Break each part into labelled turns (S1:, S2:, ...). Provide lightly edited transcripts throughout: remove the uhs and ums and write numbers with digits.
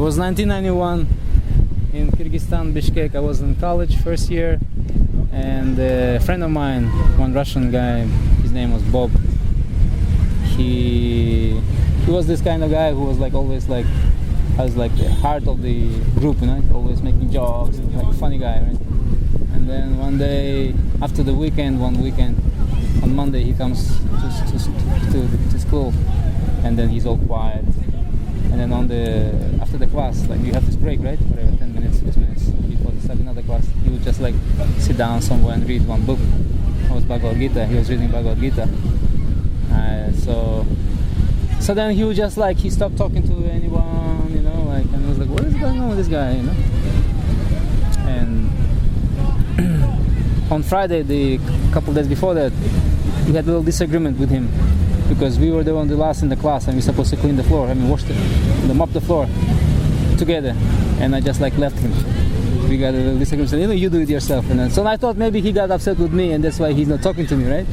S1: was 1991 in Kyrgyzstan, Bishkek. I was in college, first year, and a friend of mine, one Russian guy, his name was Bob. He was this kind of guy who was like always like has like the heart of the group, you know, always making jokes, like a funny guy, right? And then one day after the weekend, one weekend on Monday he comes to school, and then he's all quiet. And then after the class, like you have this break, right? Whatever, 10 minutes, 6 minutes before the start another class, he would just like sit down somewhere and read one book. It was Bhagavad Gita. He was reading Bhagavad Gita. So then he would just like, he stopped talking to anyone, you know, like, and I was like, what is going on with this guy, you know? And on Friday, the couple days before that, we had a little disagreement with him because we were the last in the class and we were supposed to clean the floor, mop the floor together, and I just like left him. We got a little disagreement, so, you do it yourself. And then, so I thought maybe he got upset with me and that's why he's not talking to me, right?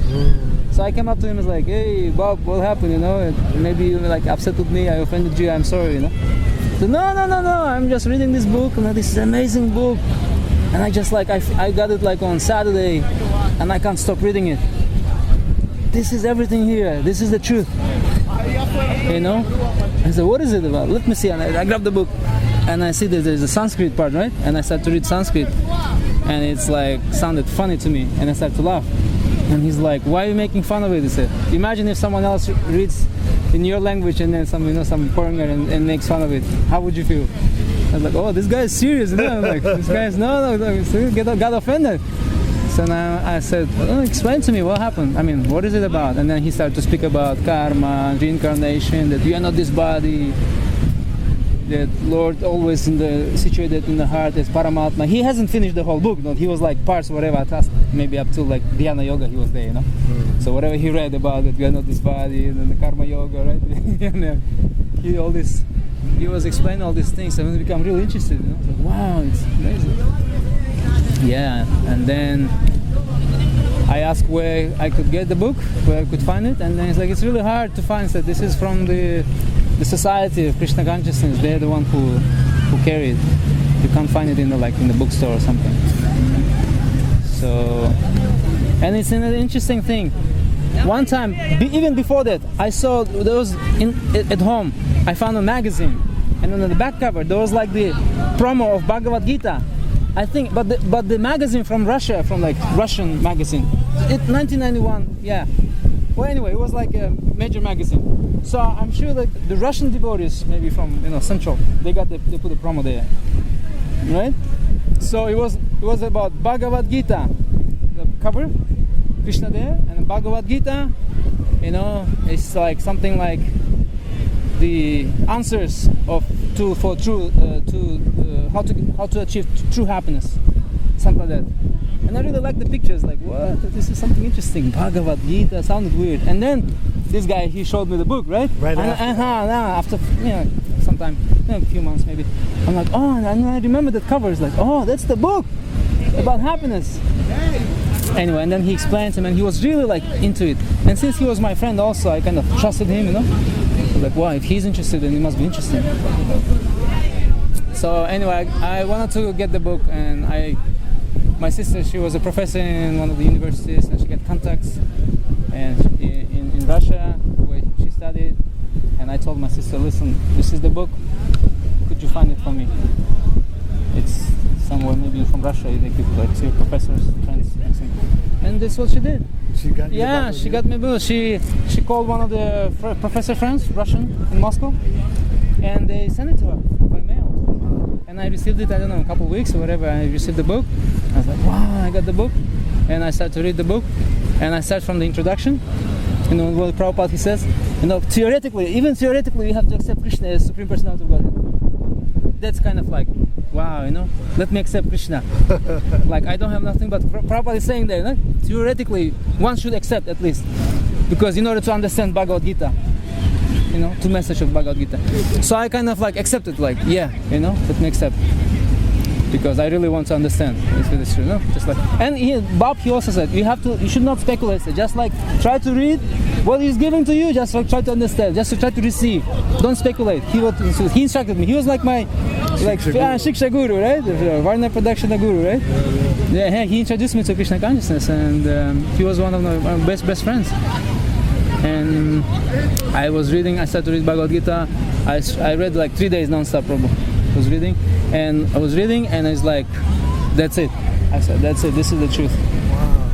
S1: So I came up to him and was like, hey Bob, what happened, you know? Maybe you were like upset with me, I offended you, I'm sorry, you know? So no, I'm just reading this book, and this is an amazing book. And I just like, I got it like on Saturday, and I can't stop reading it. This is everything here, this is the truth. You know? I said, what is it about? Let me see. And I grabbed the book, and I see that there's a Sanskrit part, right? And I started to read Sanskrit, and it's like, sounded funny to me, and I started to laugh. And he's like, why are you making fun of it? He said, imagine if someone else reads in your language and then some foreigner and makes fun of it. How would you feel? I was like, oh, this guy is serious. You know? I'm like, this guy is, no, got offended. So now I said, explain to me what happened. I mean, what is it about? And then he started to speak about karma, reincarnation, that we are not this body, that Lord always situated in the heart as Paramatma. He hasn't finished the whole book, he was like parts, whatever, maybe up to like Dhyana Yoga he was there, you know. So whatever he read about it, we are not this body, and then the Karma Yoga, right? And he was explaining all these things, and I become really interested, you know. Like, wow, it's amazing. Yeah, and then I asked where I could get the book, where I could find it, and then it's like, it's really hard to find that this is from the Society of Krishna Consciousness. They're the one who carry it. You can't find it in the bookstore or something. So, and it's an interesting thing. One time, even before that, I saw there was at home. I found a magazine, and on the back cover there was like the promo of Bhagavad Gita. I think, but the magazine from Russia, from like Russian magazine, 1991. Yeah. Well, anyway, it was like a major magazine. So I'm sure that the Russian devotees, maybe from Central, they put a promo there, right? So it was about Bhagavad Gita, the cover, Krishna there, and Bhagavad Gita, it's like something like the answers how to achieve true happiness, something like that. And I really like the pictures, like, what? This is something interesting. Bhagavad Gita sounded weird. And then this guy, he showed me the book, right? Right after sometime, a few months maybe. I'm like, oh, and I remember that cover. It's like, oh, that's the book about happiness. Anyway, and then he explained to me, and he was really like into it. And since he was my friend also, I kind of trusted him, I was like, wow, if he's interested, then he must be interested. So anyway, I wanted to get the book, and my sister, she was a professor in one of the universities, and she got contacts and in Russia where she studied. And I told my sister, listen, this is the book, could you find it for me? It's somewhere maybe from Russia, they could like see professors, friends, and that's what she did. She got me a book. She called one of the professor friends, Russian, in Moscow, and they sent it to her by mail. And I received it, I don't know, a couple of weeks or whatever. I received the book. I was like, wow, I got the book. And I started to read the book. And I start from the introduction. What Prabhupada, he says, theoretically, even theoretically, you have to accept Krishna as Supreme Personality of Godhead. That's kind of like, wow, let me accept Krishna. Like, I don't have nothing, but Prabhupada is saying that, theoretically, one should accept at least. Because in order to understand Bhagavad Gita, two message of Bhagavad Gita. So I kind of like accepted, like, yeah, let me accept. Because I really want to understand if it is true, Just like, and Bob, he also said, you should not speculate, just like try to read, what he's giving to you, just try to understand, just to try to receive. Don't speculate. He instructed me. He was like my Shiksha Guru, right? Varna Production Guru, right? Yeah, he introduced me to Krishna consciousness, and he was one of my best friends. And I started to read Bhagavad Gita. I read like 3 days non-stop, Prabhu. I was reading, and I was like, that's it. I said, that's it. This is the truth. Wow.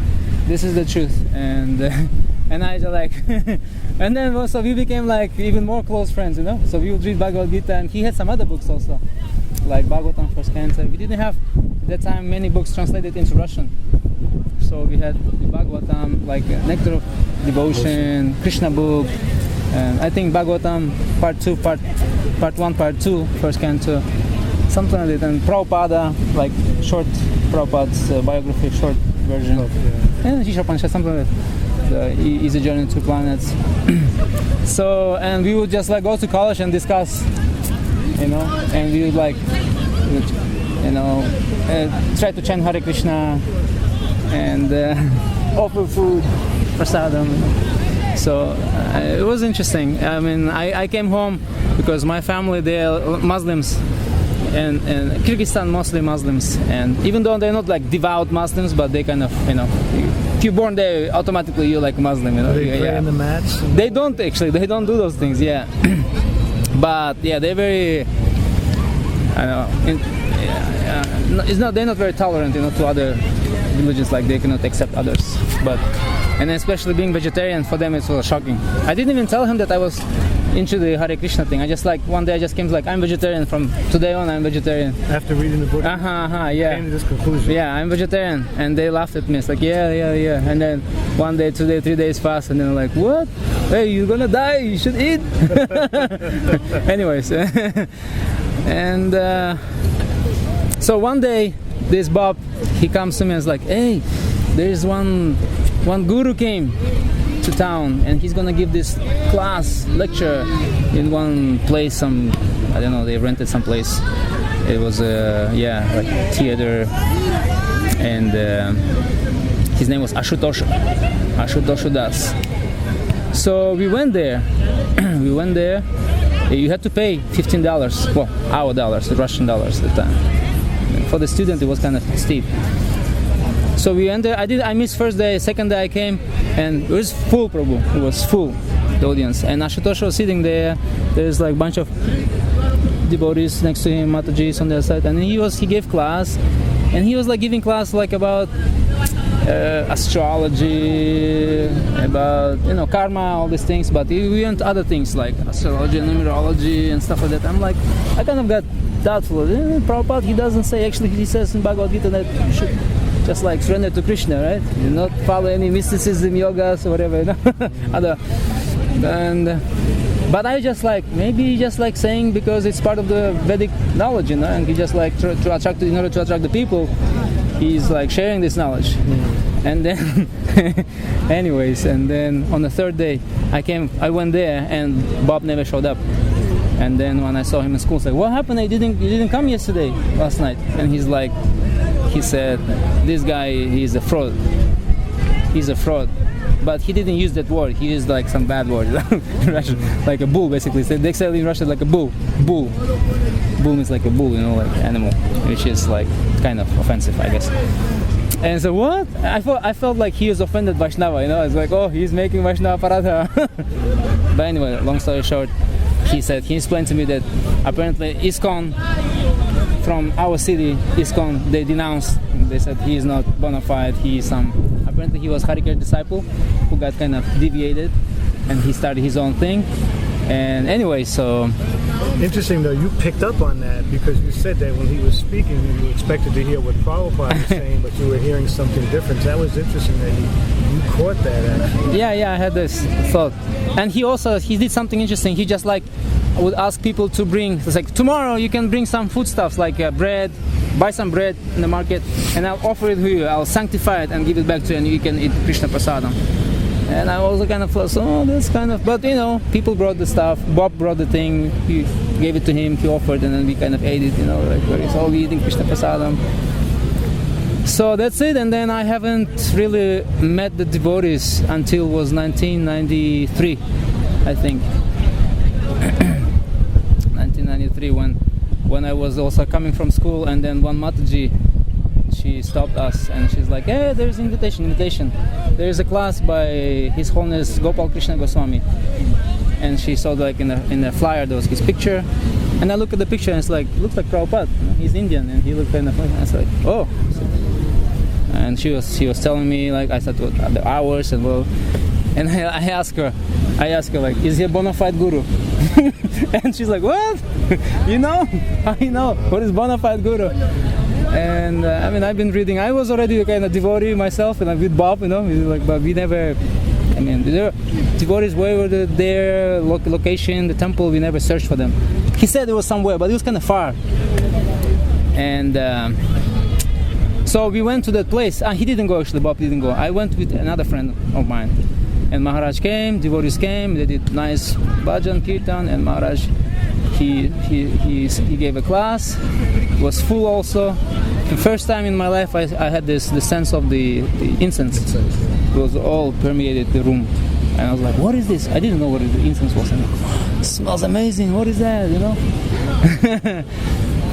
S1: This is the truth. And I just like, and then also we became like even more close friends, you know. So we would read Bhagavad Gita, and he had some other books also, like Bhagavatam First Canto. We didn't have at that time many books translated into Russian. So we had the Bhagavatam, like Nectar of Devotion, Krishna book, and I think Bhagavatam part 1, part 2, First Canto, something like that. And Prabhupada, like short Prabhupada's biography, short version. And Shisha something like that. The Easy Journey to Planets. So, and we would just like go to college and discuss, you know, and we would like, you know, try to chant Hare Krishna and offer food, prasadam. So it was interesting. I mean, I came home because my family, they are Muslims, and Kyrgyzstan mostly Muslims, and even though they're not like devout Muslims, but they kind of, you know, if you're born there, automatically you're like Muslim, you know.
S2: They pray in the mats?
S1: They don't actually. They don't do those things. Yeah, but yeah, they're very. I know. They're not very tolerant, you know, to other religions. Like they cannot accept others. But and especially being vegetarian for them, it's so shocking. I didn't even tell him that I was into the Hare Krishna thing. I just like one day I just came like, I'm vegetarian from today on. I'm vegetarian.
S2: After reading the book,
S1: yeah,
S2: came to this conclusion.
S1: Yeah, I'm vegetarian, and they laughed at me. It's like, yeah. And then 1 day, 2 days, 3 days fast, and then like, what? Hey, you're gonna die. You should eat. Anyways, and so one day this Bob, he comes to me and is like, hey, there's one guru came to town, and he's gonna give this class lecture in one place. I don't know, they rented some place. It was like theater, and his name was Ashutosh Dās. So we went there. You had to pay $15, well, our dollars, Russian dollars at the time. For the student, it was kind of steep. So we went there. I missed first day. Second day I came, and it was full, Prabhu. It was full, the audience. And Ashutosh was sitting there. There's like a bunch of devotees next to him, Matajis on the other side. And he gave class, and he was like giving class like about astrology, about, you know, karma, all these things. But we went other things like astrology and numerology and stuff like that. I'm like, I kind of got doubtful. Prabhupada, he doesn't say, actually he says in Bhagavad Gita that you should just like surrender to Krishna, right? You not follow any mysticism, yogas, or whatever, you know. But I just like, maybe just like saying because it's part of the Vedic knowledge, you know, and he just like in order to attract the people, he's like sharing this knowledge. And then anyways, and then on the third day I went there, and Bob never showed up. And then when I saw him in school, I was like, what happened? You didn't come last night. And he said, this guy, he's a fraud. He's a fraud. But he didn't use that word. He used like some bad word in Russian, like a bull, basically. So they say in Russian like a bull. Bull means like a bull, you know, like animal, which is like kind of offensive, I guess. And so what? I felt like he was offended Vaiṣṇava, you know. It's like, oh, he's making Vaiṣṇava-paradha. But anyway, long story short, he explained to me that apparently ISKCON, from our city, ISKCON, they denounced. They said he is not bona fide. Apparently he was Harikar disciple who got kind of deviated, and he started his own thing. And anyway, so
S2: interesting though, you picked up on that because you said that when he was speaking, you expected to hear what Prabhupada was saying, but you were hearing something different. That was interesting that you caught that actually.
S1: Yeah, I had this thought. And he did something interesting. He just like would ask people to bring, it's like, tomorrow you can bring some foodstuffs like bread, buy some bread in the market, and I'll offer it to you. I'll sanctify it and give it back to you, and you can eat Krishna prasadam. And I also kind of thought, oh, that's kind of, but you know, people brought the stuff. Bob brought the thing. He gave it to him. He offered, and then we kind of ate it. You know, like so we eating Krishna prasadam. So that's it, and then I haven't really met the devotees until was 1993, I think. 1993, when I was also coming from school, and then one Mataji, she stopped us and she's like, hey, there's invitation. There's a class by His Holiness Gopal Krishna Goswāmī. And she saw like in the flyer there was his picture. And I look at the picture and it's like, looks like Prabhupada. He's Indian, and he looked kind of funny. And I was like, oh. And she was telling me, like, I said what the hours and well, and I asked her like, is he a bona fide guru? And she's like, what? You know? I know. What is bona fide guru? And I mean, I've been reading. I was already a kind of devotee myself, and I'm with Bob, you know. Like, but we never. I mean, the devotees where their location, the temple, we never searched for them. He said it was somewhere, but it was kind of far. And so we went to that place. He didn't go actually. Bob didn't go. I went with another friend of mine. And Maharaj came, devotees came, they did nice bhajan, kirtan, and Maharaj, he gave a class. It was full also. The first time in my life I had the sense of the incense. It was all permeated the room. And I was like, what is this? I didn't know what the incense was. And it smells amazing, what is that, you know?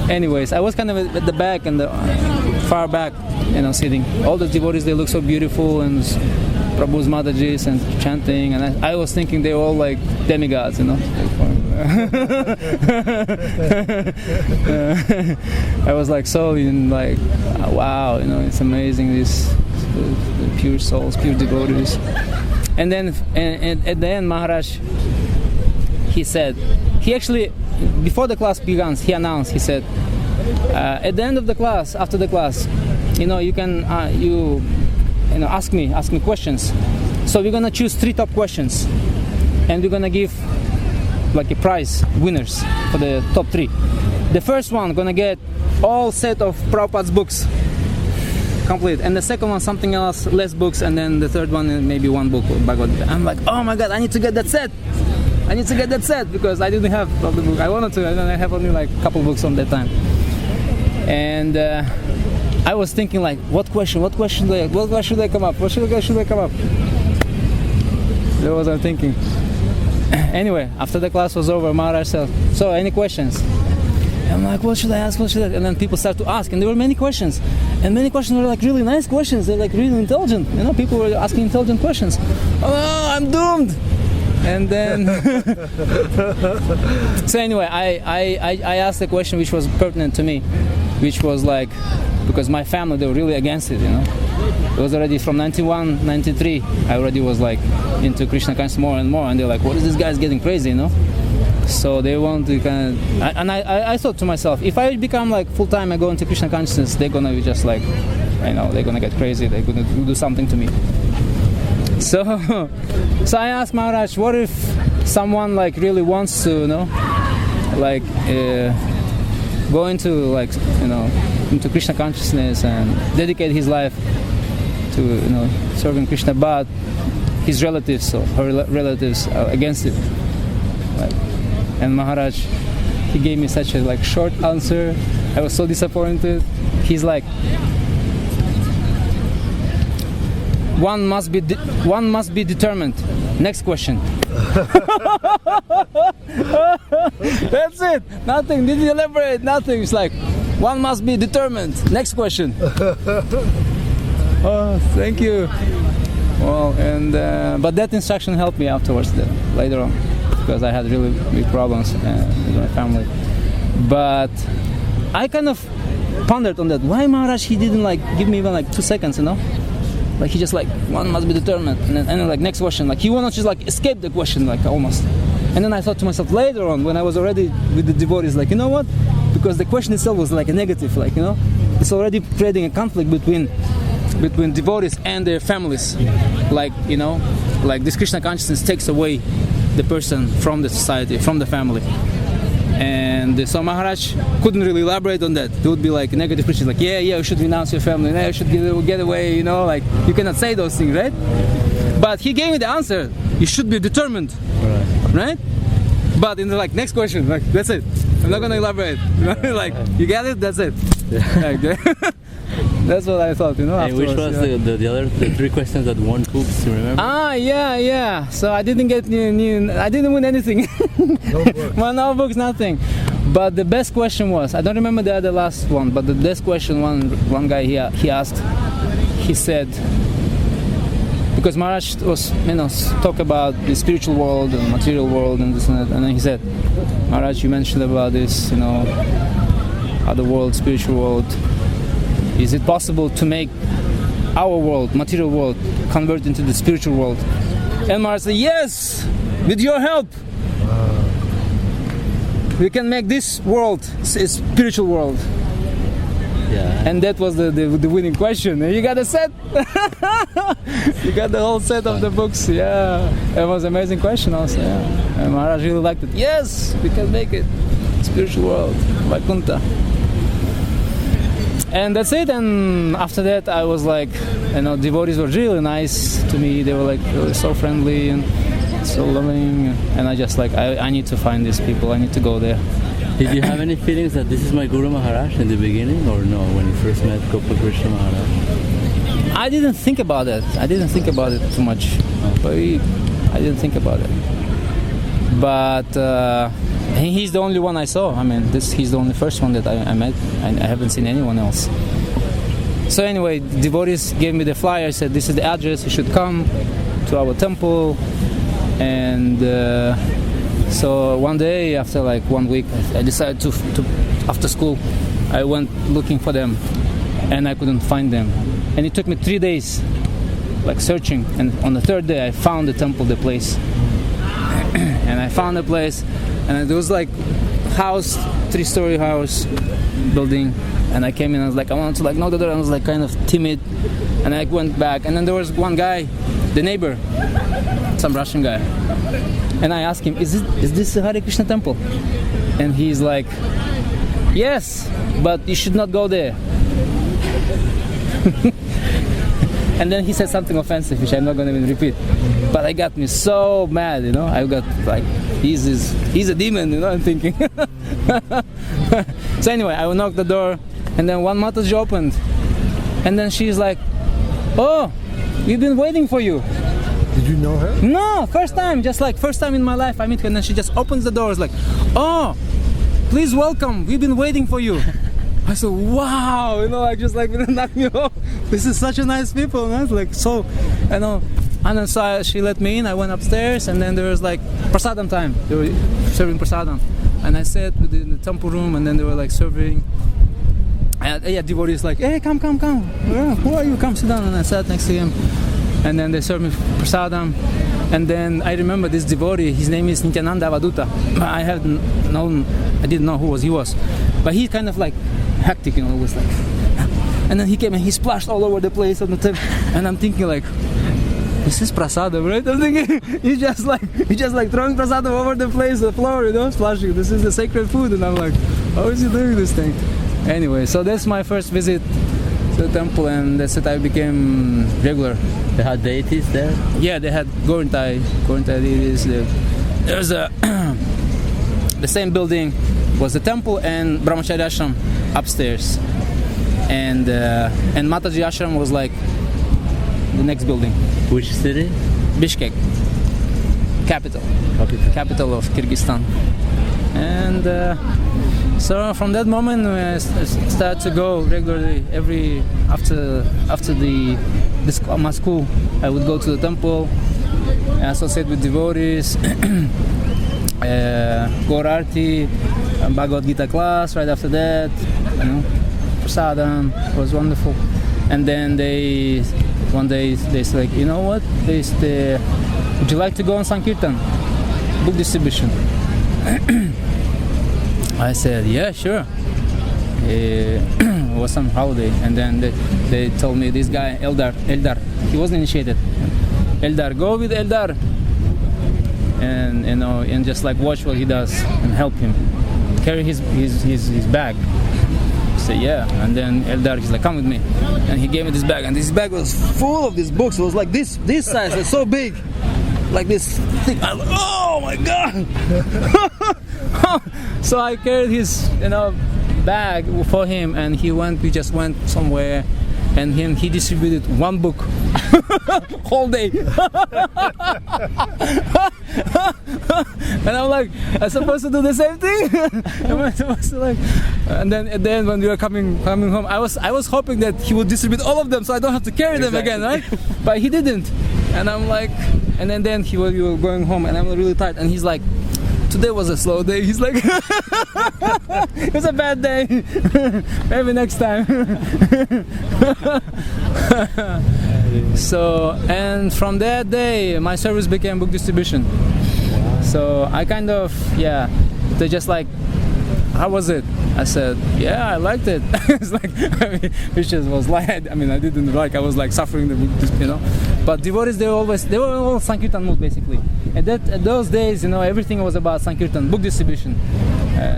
S1: Anyways, I was kind of at the back and the far back, you know, sitting. All the devotees, they look so beautiful, and Prabhu's Matajis and chanting, and I was thinking they were all like demigods, you know. I was like so in like, wow, you know, it's amazing, this the pure souls, pure devotees. And then and at the end, Maharaj, he said, he actually, before the class begins, he announced, he said, at the end of the class, after the class, you know, you can ask me questions. So we're gonna choose 3 top questions, and we're gonna give like a prize, winners for the top 3. The first one gonna get all set of Prabhupada's books complete, and the second one something else, less books, and then the third one maybe 1 book. I'm like, oh my god, I need to get that set. Because I didn't have the book. I wanted to, and I have only like a couple books on that time. And I was thinking like, what question should I come up? What should I come up? That was what I'm thinking. Anyway, after the class was over, Maharaj said, so any questions? I'm like, what should I ask? And then people start to ask, and there were many questions. And many questions were like really nice questions. They're like really intelligent. You know, people were asking intelligent questions. Oh, I'm doomed. And then, so anyway, I asked a question which was pertinent to me, which was like, because my family, they were really against it, you know. It was already from 91, 93, I already was like into Krishna consciousness more and more, and they're like, what is this guy's getting crazy, you know? So they want to kind of, I thought to myself, if I become like full-time and go into Krishna consciousness, they're gonna be just like, you know, they're gonna get crazy, they're gonna do something to me. So I asked Maharaj, what if someone like really wants to, you know, like go into like, you know, into Krishna consciousness and dedicate his life to, you know, serving Krishna, but his relatives or her relatives are against it. Like, and Maharaj, he gave me such a like short answer. I was so disappointed. He's like, one must be determined. Next question. That's it. Nothing. Did you elaborate? Nothing. It's like, one must be determined. Next question. Oh, thank you. Well, and but that instruction helped me afterwards, later on, because I had really big problems with my family. But I kind of pondered on that. Why Maharaj, he didn't like give me even like 2 seconds, you know? Like he just like, one must be determined, and then like next question, like he wanted to just like escape the question, like almost. And then I thought to myself later on, when I was already with the devotees, like, you know what? Because the question itself was like a negative, like, you know, it's already creating a conflict between devotees and their families. Like, you know, like this Krishna consciousness takes away the person from the society, from the family. And so Maharaj couldn't really elaborate on that. It would be like negative Christians, like, yeah, you should renounce your family, you should get away, you know, like, you cannot say those things, right? But he gave me the answer, you should be determined, right? But in the like next question, like, that's it. I'm not going to elaborate. Like, you get it? That's it. That's what I thought,
S3: And which was the other 3 questions that won books, you remember?
S1: Yeah. So I didn't get I didn't win anything.
S2: No books.
S1: Well, no books, nothing. But the best question was, I don't remember the last one, but the best question one guy he asked, he said, because Maharaj was, talk about the spiritual world and material world and this and that, and then he said, Maharaj, you mentioned about this, other world, spiritual world. Is it possible to make our world, material world, convert into the spiritual world? And Maharaj said, yes, with your help. We can make this world a spiritual world.
S3: Yeah.
S1: And that was the winning question. And you got a set. You got the whole set of the books. Yeah. It was an amazing question also. Yeah. And Maharaj really liked it. Yes, we can make it. Spiritual world. Vaikuntha. And that's it. And after that I was like, devotees were really nice to me. They were like really so friendly and so loving. And I just like, I need to find these people. I need to go there.
S3: Did you have any feelings that this is my Guru Mahārāja in the beginning, or no, when you first met Gopal Krishna Mahārāja?
S1: I didn't think about it. I didn't think about it too much. But I didn't think about it. But he's the only one I saw. I mean, he's the only first one that I met. I haven't seen anyone else. So anyway, devotees gave me the flyer, said this is the address, you should come to our temple. And so one day, after like 1 week, I decided to after school, I went looking for them, and I couldn't find them. And it took me 3 days, like searching. And on the 3rd day, I found the temple, the place. And I found the place, and it was like house, 3-story house, building. And I came in, I was like, I wanted to like knock the door. I was like kind of timid, and I went back. And then there was one guy, the neighbor, some Russian guy. And I asked him, is this a Hare Krishna temple? And he's like, yes, but you should not go there. And then he said something offensive, which I'm not going to even repeat. But I got me so mad, I got like, he's a demon, I'm thinking. So anyway, I knocked the door, and then one Mataji opened. And then she's like, oh, we've been waiting for you.
S2: Did you know her?
S1: No, first time in my life I meet her, and then she just opens the doors like, oh, please welcome, we've been waiting for you. I said, wow, like just like knock me off. This is such a nice people, like so, And then so she let me in, I went upstairs, and then there was like prasadam time. They were serving prasadam. And I sat in the temple room, and then they were like serving. And devotees like, hey, come. Who are you? Come sit down. And I sat next to him. And then they served me prasadam. And then I remember this devotee, his name is Nityananda Avaduta. I didn't know who he was. But he's kind of like hectic, was like. And then he came and he splashed all over the place on the table. And I'm thinking like, this is prasadam, right? I'm thinking, he's just like throwing prasadam over the place, the floor, splashing. This is the sacred food. And I'm like, how is he doing this thing? Anyway, so that's my first visit to the temple, and that's it. I became regular.
S3: They had deities there?
S1: Yeah, they had Gorintai deities. There's the same building was the temple and Brahmacharya Ashram upstairs, and Mataji Ashram was like the next building.
S3: Which city?
S1: Bishkek, capital of Kyrgyzstan. And so from that moment I started to go regularly after my school. I would go to the temple, associate with devotees, go Arati, Bhagavad Gita class right after that, prasadam. It was wonderful. And then one day they said, like, you know what? They said, would you like to go on Sankirtan? Book distribution. I said, yeah, sure. It was some holiday, and then they told me this guy, Eldar, he wasn't initiated. Eldar, go with Eldar, and and just like watch what he does and help him carry his bag. I said, yeah, and then Eldar, he's like, come with me, and he gave me this bag, and this bag was full of these books. It was like this size, like so big, like this thing. I was like, oh my god. So I carried his bag for him, and we just went somewhere, and he distributed one book whole day. And I'm like, I'm supposed to do the same thing? Am I supposed to like? And then at the end, when we were coming home, I was hoping that he would distribute all of them, so I don't have to carry them again, right? But he didn't. And I'm like, and then we were going home, and I'm really tired. And he's like, today was a slow day. He's like, it was a bad day. Maybe next time. So, and from that day, my service became book distribution. So I kind of, they just like, how was it? I said, I liked it. It's like, which was like, I didn't like, I was like suffering the book, But devotees, they were all Sankirtan mood basically. And at those days, everything was about Sankirtan, book distribution,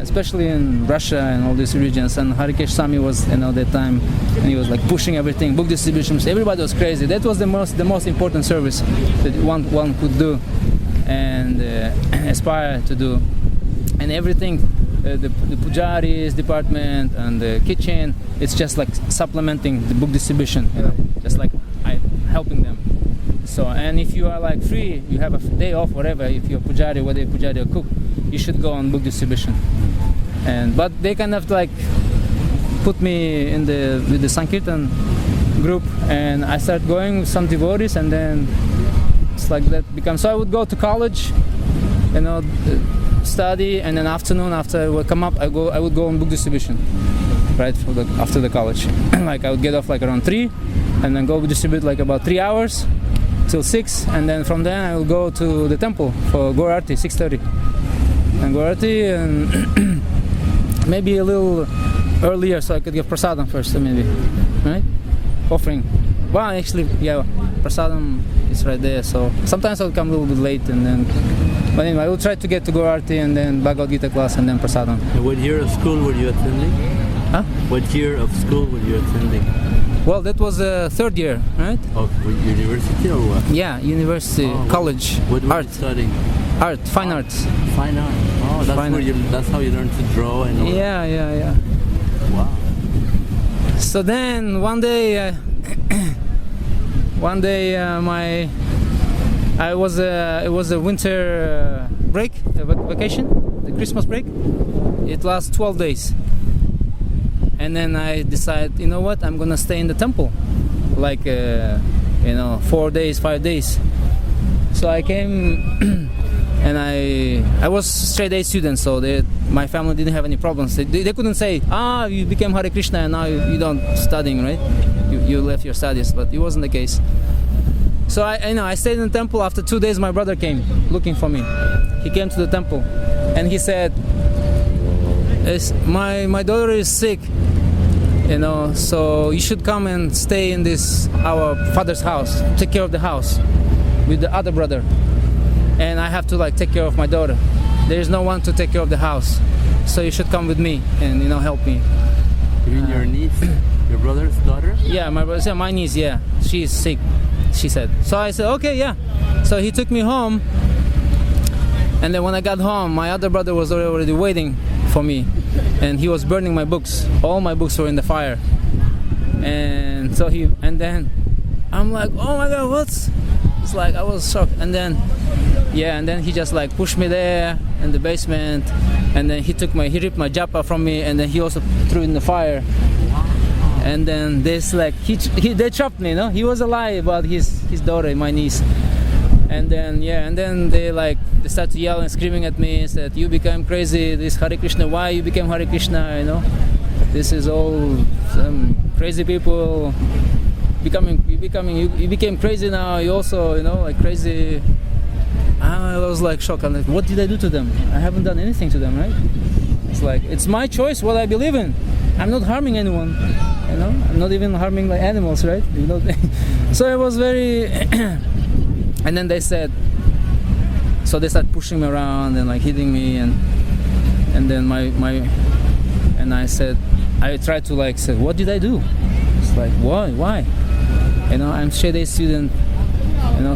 S1: especially in Russia and all these regions. And Harikesh Swami was, that time, and he was like pushing everything, book distribution. So everybody was crazy. That was the most important service that one could do and aspire to do. And everything, the pujaris department and the kitchen, it's just like supplementing the book distribution, just like helping them. So, and if you are like free, you have a day off, whatever, if you're pujari, whether you're pujari or cook, you should go on book distribution. But they kind of like put me with the Sankirtan group, and I started going with some devotees, and then it's like that becomes. So I would go to college, study, and then afternoon after I would come up, I would go on book distribution, right, after the college. Like I would get off like around 3, and then go distribute like about 3 hours till 6, and then from then I will go to the temple for Gaur Arti, 6:30, and Gaur Arti, and maybe a little earlier so I could give prasadam first, maybe, right? Offering. Well, actually, prasadam is right there, so sometimes I'll come a little bit late, and then, but anyway, I will try to get to Gaur Arti and then Bhagavad Gita class and then prasadam.
S3: What year of school were you attending?
S1: Huh?
S3: What year of school were you attending?
S1: Well, that was third year, right?
S3: Of university or what?
S1: Yeah, university, college.
S3: What were
S1: art.
S3: you studying?
S1: Art, fine arts.
S3: Fine art. Oh, that's how you learn to draw and all.
S1: Yeah.
S3: Wow.
S1: So then one day, it was a winter break, vacation, the Christmas break. It lasts 12 days. And then I decided, you know what, I'm gonna stay in the temple, like 4 days, 5 days. So I came, and I was straight A student, so my family didn't have any problems. They couldn't say, you became Hare Krishna and now you don't studying, right? You left your studies, but it wasn't the case. So I stayed in the temple. After 2 days, my brother came looking for me. He came to the temple, and he said, my daughter is sick, so you should come and stay in our father's house, take care of the house with the other brother, and I have to take care of my daughter. There is no one to take care of the house, so you should come with me and help me.
S3: You mean your niece, your brother's daughter?
S1: Yeah, my niece. Yeah, she's sick, she said. So I said, okay, yeah. So he took me home, and then when I got home, my other brother was already waiting for me, and he was burning my books. All my books were in the fire, and then I'm like, oh my God, what's? It's like I was shocked, and then he just pushed me there in the basement, and then he ripped my japa from me, and then he also threw it in the fire, and then they chopped me. He was alive about his daughter, my niece. And then they started yelling and screaming at me, said, you became crazy, this Hare Krishna, why you became Hare Krishna, this is all some crazy people, you became crazy now, you also, crazy. I was shocked, I'm what did I do to them? I haven't done anything to them, right? It's it's my choice, what I believe in. I'm not harming anyone, I'm not even harming animals, right? So it was very... And then they said, so they started pushing me around and hitting me, and then and I said, I tried to say, what did I do? It's why? I'm straight A student,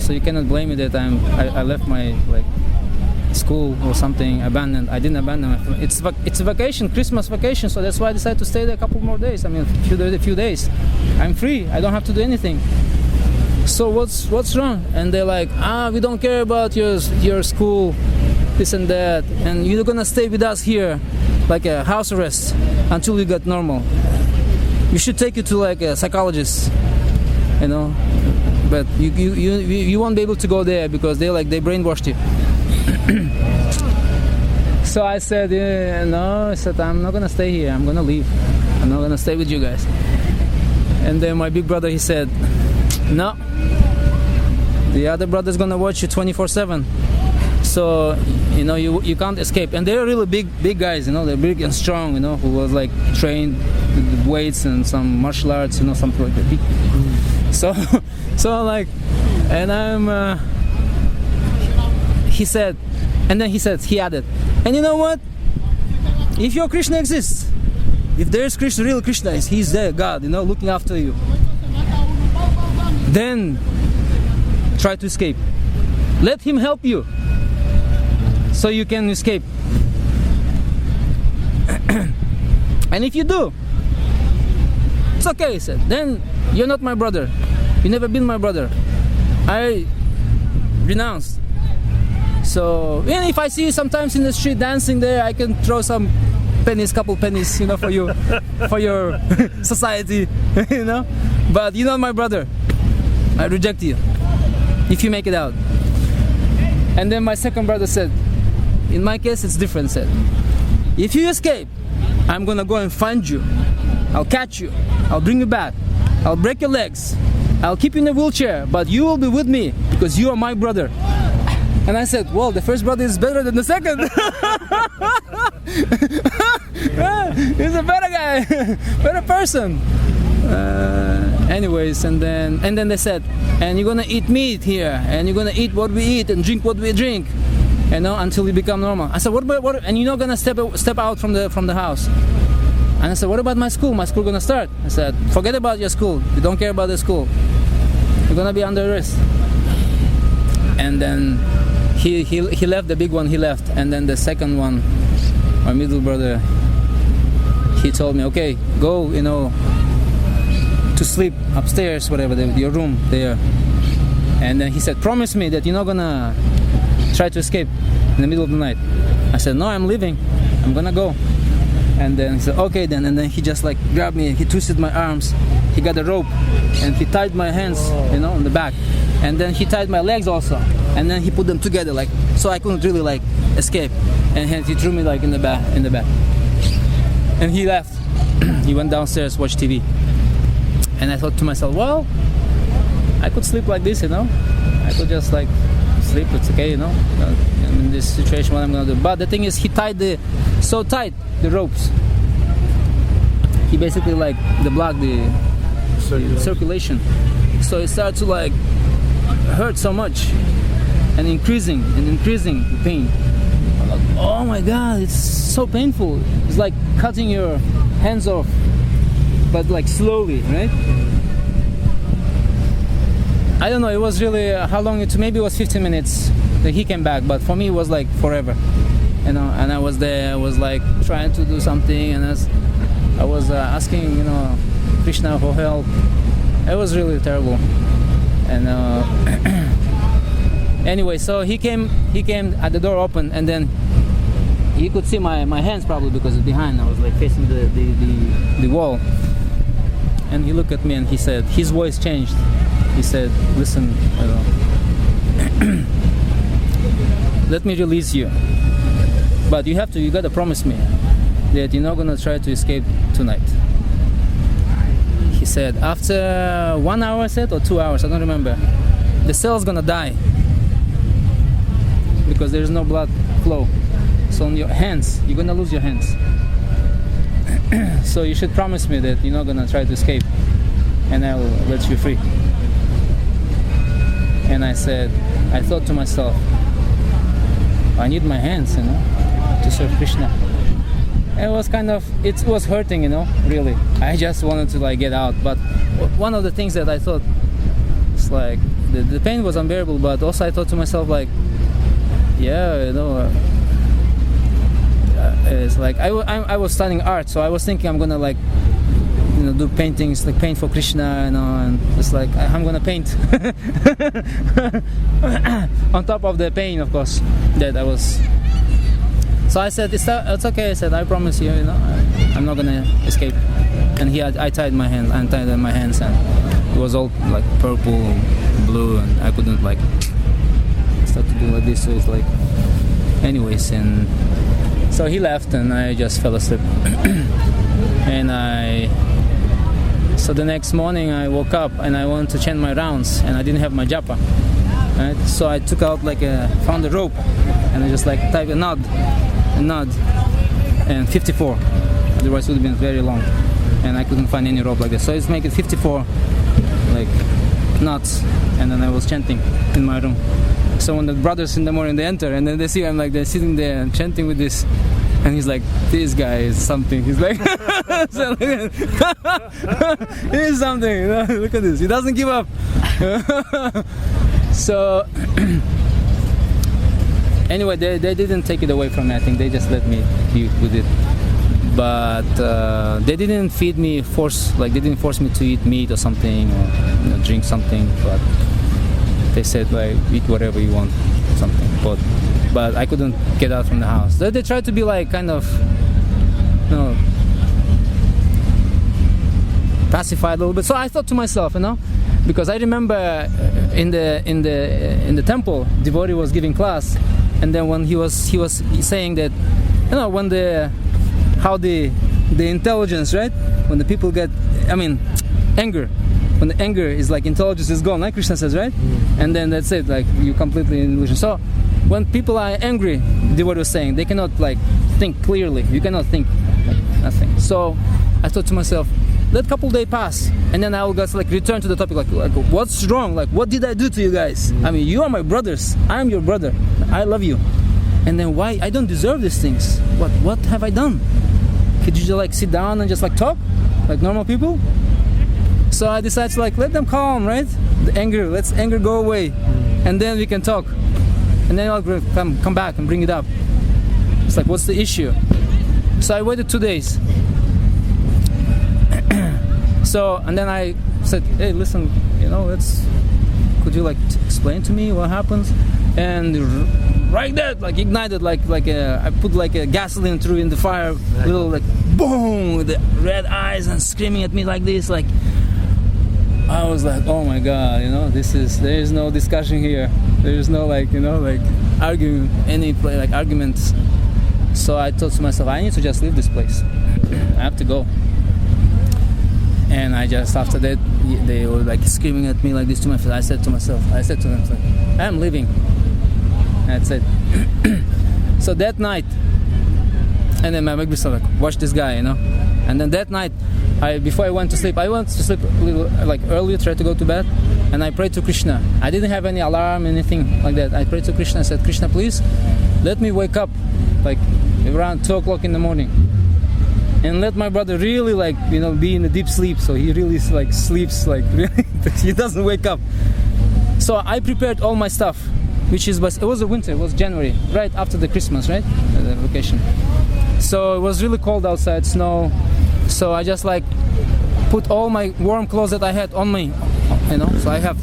S1: so you cannot blame me that I left my school or something, abandoned. I didn't abandon my family. It's a vacation, Christmas vacation, so that's why I decided to stay there a couple more days. I mean, a few days. I'm free. I don't have to do anything. So what's wrong? And they're like, we don't care about your school, this and that, and you're gonna stay with us here, like a house arrest, until you get normal. We should take you to like a psychologist, you know, but you won't be able to go there because they brainwashed you. So I said, no, I said, I'm not gonna stay here. I'm gonna leave. I'm not gonna stay with you guys. And then my big brother, he said, no, the other brother's gonna watch you 24/7. So, you know, you can't escape. And they're really big guys, you know, they're big and strong, you know, who was like trained with weights and some martial arts, you know, something like that. So like, and I'm, he said, he added, and you know what? If your Krishna exists, if there's Krishna, real Krishna, he's there, God, you know, looking after you, then try to escape. Let him help you so you can escape. And if you do, it's okay, he said. Then you're not my brother. You never been my brother. I renounced. So, and if I see you sometimes in the street dancing there, I can throw some pennies, couple pennies, you know, for you, for your society, you know. But you're not my brother. I reject you if you make it out. And then my second brother said, in my case it's different, said, if you escape, I'm gonna go and find you. I'll catch you. I'll bring you back. I'll break your legs. I'll keep you in a wheelchair, but you will be with me because you are my brother. And I said, well, the first brother is better than the second. He's a better guy, better person. Anyways, and then they said, and you're gonna eat meat here, and you're gonna eat what we eat and drink what we drink, you know, until you become normal. I said, what? And you're not gonna step out from the house. And I said, what about my school? My school gonna start. I said, forget about your school. You don't care about the school. You're gonna be under arrest. And then he left, the big one, he left. And then the second one, my middle brother, he told me, okay, go, you know, to sleep upstairs, whatever, your room there. And then he said, promise me that you're not gonna try to escape in the middle of the night. I said, no, I'm leaving. I'm gonna go. And then he said, okay then. And then he just like grabbed me, he twisted my arms, he got a rope, and he tied my hands, you know, on the back. And then he tied my legs also. And then he put them together, like, so I couldn't really like escape. And he threw me like in the back. And he left. He went downstairs, watched TV. And I thought to myself, well, I could sleep like this, you know. I could just like sleep, it's okay, you know. In this situation, what I'm gonna do. But the thing is, he tied so tight the ropes. He basically like blocked the circulation. So it started to like hurt so much, and increasing the pain. I'm like, oh my God, it's so painful. It's like cutting your hands off, but like slowly, right? I don't know, it was really, how long it took, maybe it was 15 minutes that he came back, but for me it was like forever, you know. And I was there, I was like trying to do something, and I was asking, you know, Krishna for help. It was really terrible. And anyway, so he came at the door open, and then he could see my hands probably because it's behind. I was like facing the wall. And he looked at me and he said, his voice changed. He said, listen, let me release you. But you gotta promise me that you're not gonna try to escape tonight. He said, after 1 hour, I said, or 2 hours, I don't remember, the cell's gonna die because there's no blood flow. So on your hands, you're gonna lose your hands. So you should promise me that you're not gonna try to escape, and I will let you free. And I said, I thought to myself, I need my hands, you know, to serve Krishna. It was hurting, you know, really. I just wanted to like get out. But one of the things that I thought, it's like, the pain was unbearable, but also I thought to myself, like, yeah, it's like I was studying art, so I was thinking I'm gonna like do paintings, like paint for Krishna, and it's like I'm gonna paint on top of the pain, of course, that I was. So I said, it's okay. I said, I promise you, I'm not gonna escape. And I tied my hands, and it was all like purple, blue, and I couldn't like start to do like this. So it's like, anyways, and so he left, and I just fell asleep. So the next morning I woke up and I wanted to chant my rounds, and I didn't have my japa. Right? So I took out found a rope, and I just like tied a knot, and 54. Otherwise it would have been very long, and I couldn't find any rope like this. So I just make it 54 like knots, and then I was chanting in my room. So when the brothers in the morning they enter, and then they see I'm like they're sitting there and chanting with this. And he's like, this guy is something. He's like, he's something. Look at this. He doesn't give up. So, anyway, they didn't take it away from me. I think they just let me be with it. But they didn't feed me, they didn't force me to eat meat or something, or drink something. But they said, like, eat whatever you want, something. But I couldn't get out from the house. They tried to be like kind of, pacified a little bit. So I thought to myself, because I remember in the temple, devotee was giving class, and then when he was saying that, when the intelligence, right? When the people get, anger. When the anger is like intelligence is gone, like Krishna says, right? And then that's it, like you completely in illusion. So when people are angry, devotee was saying, they cannot like think clearly. You cannot think like nothing. So I thought to myself, let couple days pass, and then I will just like return to the topic, like what's wrong? Like what did I do to you guys? You are my brothers. I am your brother. I love you. And then why I don't deserve these things? What have I done? Could you just like sit down and just like talk like normal people? So I decided to like let them calm, right? The anger, let's anger go away, and then we can talk. And then I'll come back and bring it up. It's like, what's the issue? So I waited 2 days. So, and then I said, hey, listen, could you like explain to me what happens? And right there, like ignited, I put like a gasoline through in the fire, little like boom, with the red eyes and screaming at me like this, like. I was like, oh my God, there is no discussion here. There is no arguments. So I thought to myself, I need to just leave this place. I have to go. And I just, after that, they were like screaming at me like this to my face. I said to them, I'm leaving. That's it. So that night, and then my big brother like, watch this guy, And then that night, before I went to sleep a little like earlier, tried to go to bed, and I prayed to Krishna. I didn't have any alarm, anything like that. I prayed to Krishna. I said, Krishna, please, let me wake up like around 2 o'clock in the morning, and let my brother really be in a deep sleep, so he really like sleeps like really he doesn't wake up. So I prepared all my stuff, it was a winter, it was January, right after the Christmas, right, the vacation. So it was really cold outside, snow. So I just like put all my warm clothes that I had on me, So I have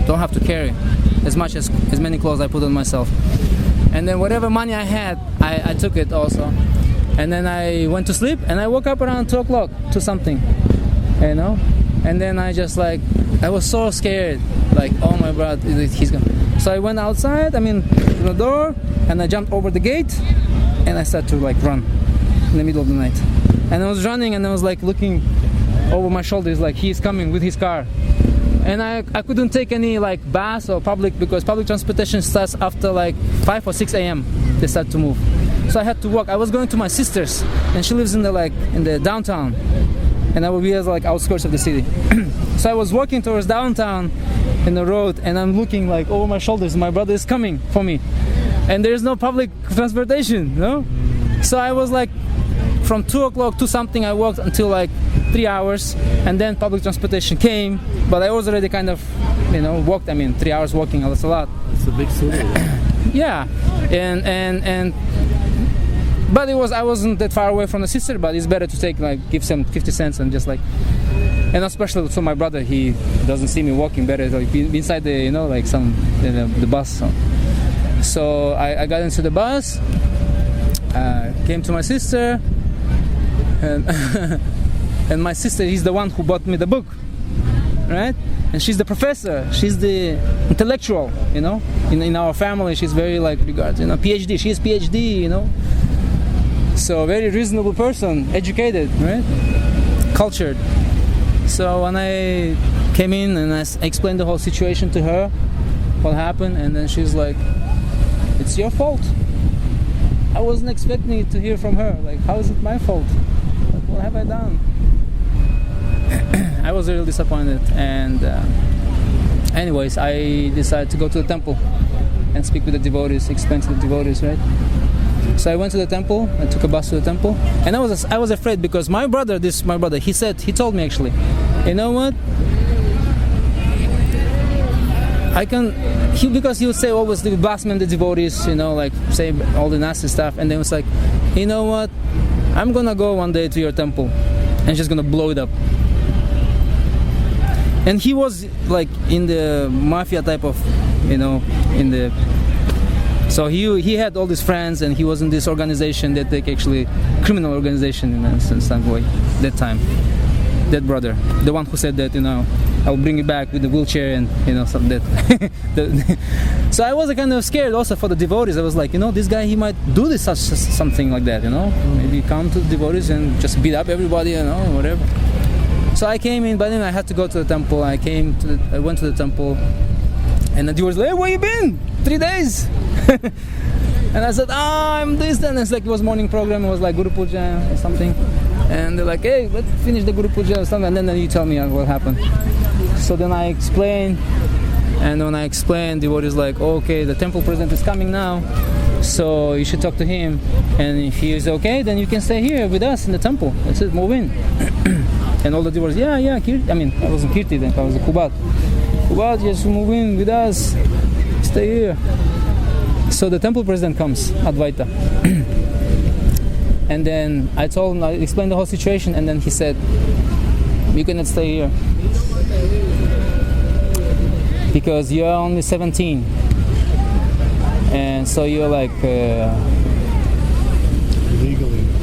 S1: don't have to carry as many clothes I put on myself. And then whatever money I had, I took it also. And then I went to sleep, and I woke up around 2 o'clock to something, And then I just I was so scared, like, oh my God, he's gonna. So I went outside, to the door, and I jumped over the gate, and I started to run in the middle of the night. And I was running, and I was looking over my shoulders, like he's coming with his car. And I couldn't take any bus or public, because public transportation starts after 5 or 6 a.m. They start to move. So I had to walk. I was going to my sister's, and she lives in the downtown, and I will be at outskirts of the city. So I was walking towards downtown in the road, and I'm looking over my shoulders. My brother is coming for me, and there's no public transportation, So I was from 2 o'clock to something, I walked until 3 hours, and then public transportation came, but I was already kind of, walked. 3 hours walking, that's a lot.
S3: It's a big city.
S1: Yeah, and but I wasn't that far away from the sister, but it's better to take, like, give some 50 cents and just, like, and especially to my brother, he doesn't see me walking, better like be inside the, like some the bus. So I got into the bus, came to my sister, and and my sister is the one who bought me the book, right? And she's the professor, she's the intellectual, in our family. She's very, like, regarded, PhD, she's PhD, so very reasonable person, educated, right? Cultured. So when I came in and I explained the whole situation to her, what happened, and then she's like, it's your fault. I wasn't expecting to hear from her. Like, how is it my fault? Like, what have I done? I was really disappointed. And anyways, I decided to go to the temple and speak with the devotees, explain to the devotees, right? So I went to the temple. I took a bus to the temple, and I was afraid because my brother, he told me actually, you know what? Because he would say always the blasphemy the devotees, like say all the nasty stuff, and then it was like, you know what? I'm gonna go one day to your temple, and just gonna blow it up. And he was like in the mafia type of, so he had all these friends, and he was in this organization that they actually criminal organization in some way that time. That brother, the one who said that, I'll bring you back with the wheelchair and some that. So I was kind of scared also for the devotees. I was like, this guy, he might do this something like that, maybe come to the devotees and just beat up everybody, whatever. So I came in, but then I had to go to the temple. I went to the temple, and the devotees were like, hey, where you been? 3 days. And I said, I'm this, and it's like it was morning program. It was like Guru Puja or something. And they're like, hey, let's finish the Guru Puja or something, and then you tell me what happened. So then I explained, and when I explained, the devotees is like, okay, the temple president is coming now, so you should talk to him, and if he is okay, then you can stay here with us in the temple. That's it, move in. And all the devotees, yeah, Kirti. I wasn't Kirti then, I was a Kubat, just move in with us, stay here. So the temple president comes, Advaita. And then I explained the whole situation, and then he said, you cannot stay here because you are only 17, and so you're like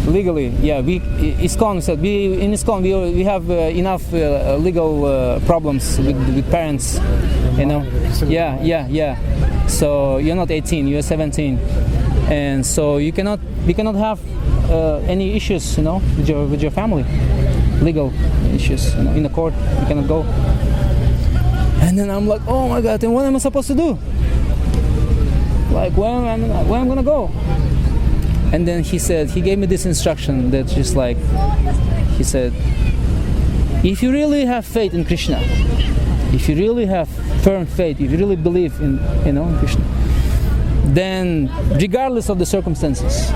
S1: legally, yeah. ISKCON said in ISKCON we have enough legal problems with parents, Yeah. So you're not 18, you're 17, and so we cannot have any issues, with your family, legal issues, in the court. You cannot go. And then I'm like, oh my God! And what am I supposed to do? Like, where I'm gonna go? And then he gave me this instruction that just like, he said, if you really have faith in Krishna, if you really have firm faith, if you really believe in Krishna, then regardless of the circumstances,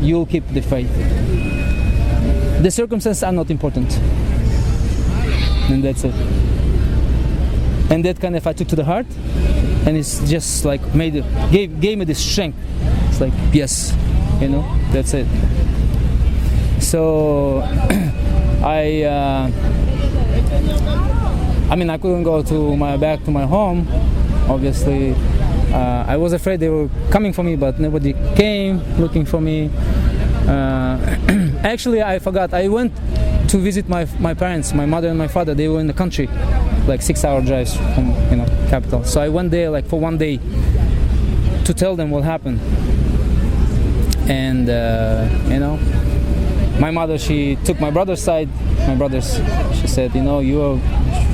S1: you'll keep the faith. The circumstances are not important, and that's it. And that kind of I took to the heart, and it's just like gave me this strength. It's like, yes, that's it. So I couldn't go back to my home, obviously. I was afraid they were coming for me, but nobody came looking for me. Actually, I forgot. I went to visit my parents, my mother and my father. They were in the country, like 6-hour drives from capital. So I went there like for 1 day to tell them what happened. And my mother, she took my brother's side. She said,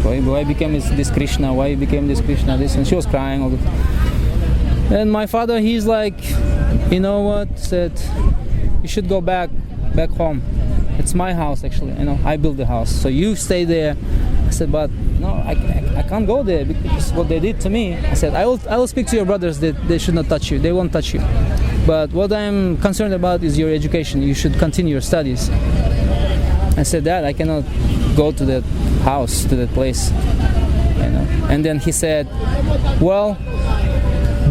S1: why became this Krishna? Why became this Krishna? This, and she was crying all the time. And my father, he's like, said, you should go back home. It's my house, actually. I built the house, so you stay there. I said, but no, I can't go there because what they did to me. I said, I will speak to your brothers that they should not touch you. They won't touch you. But what I'm concerned about is your education. You should continue your studies. I said, Dad, I cannot go to that house, to that place. And then he said, well,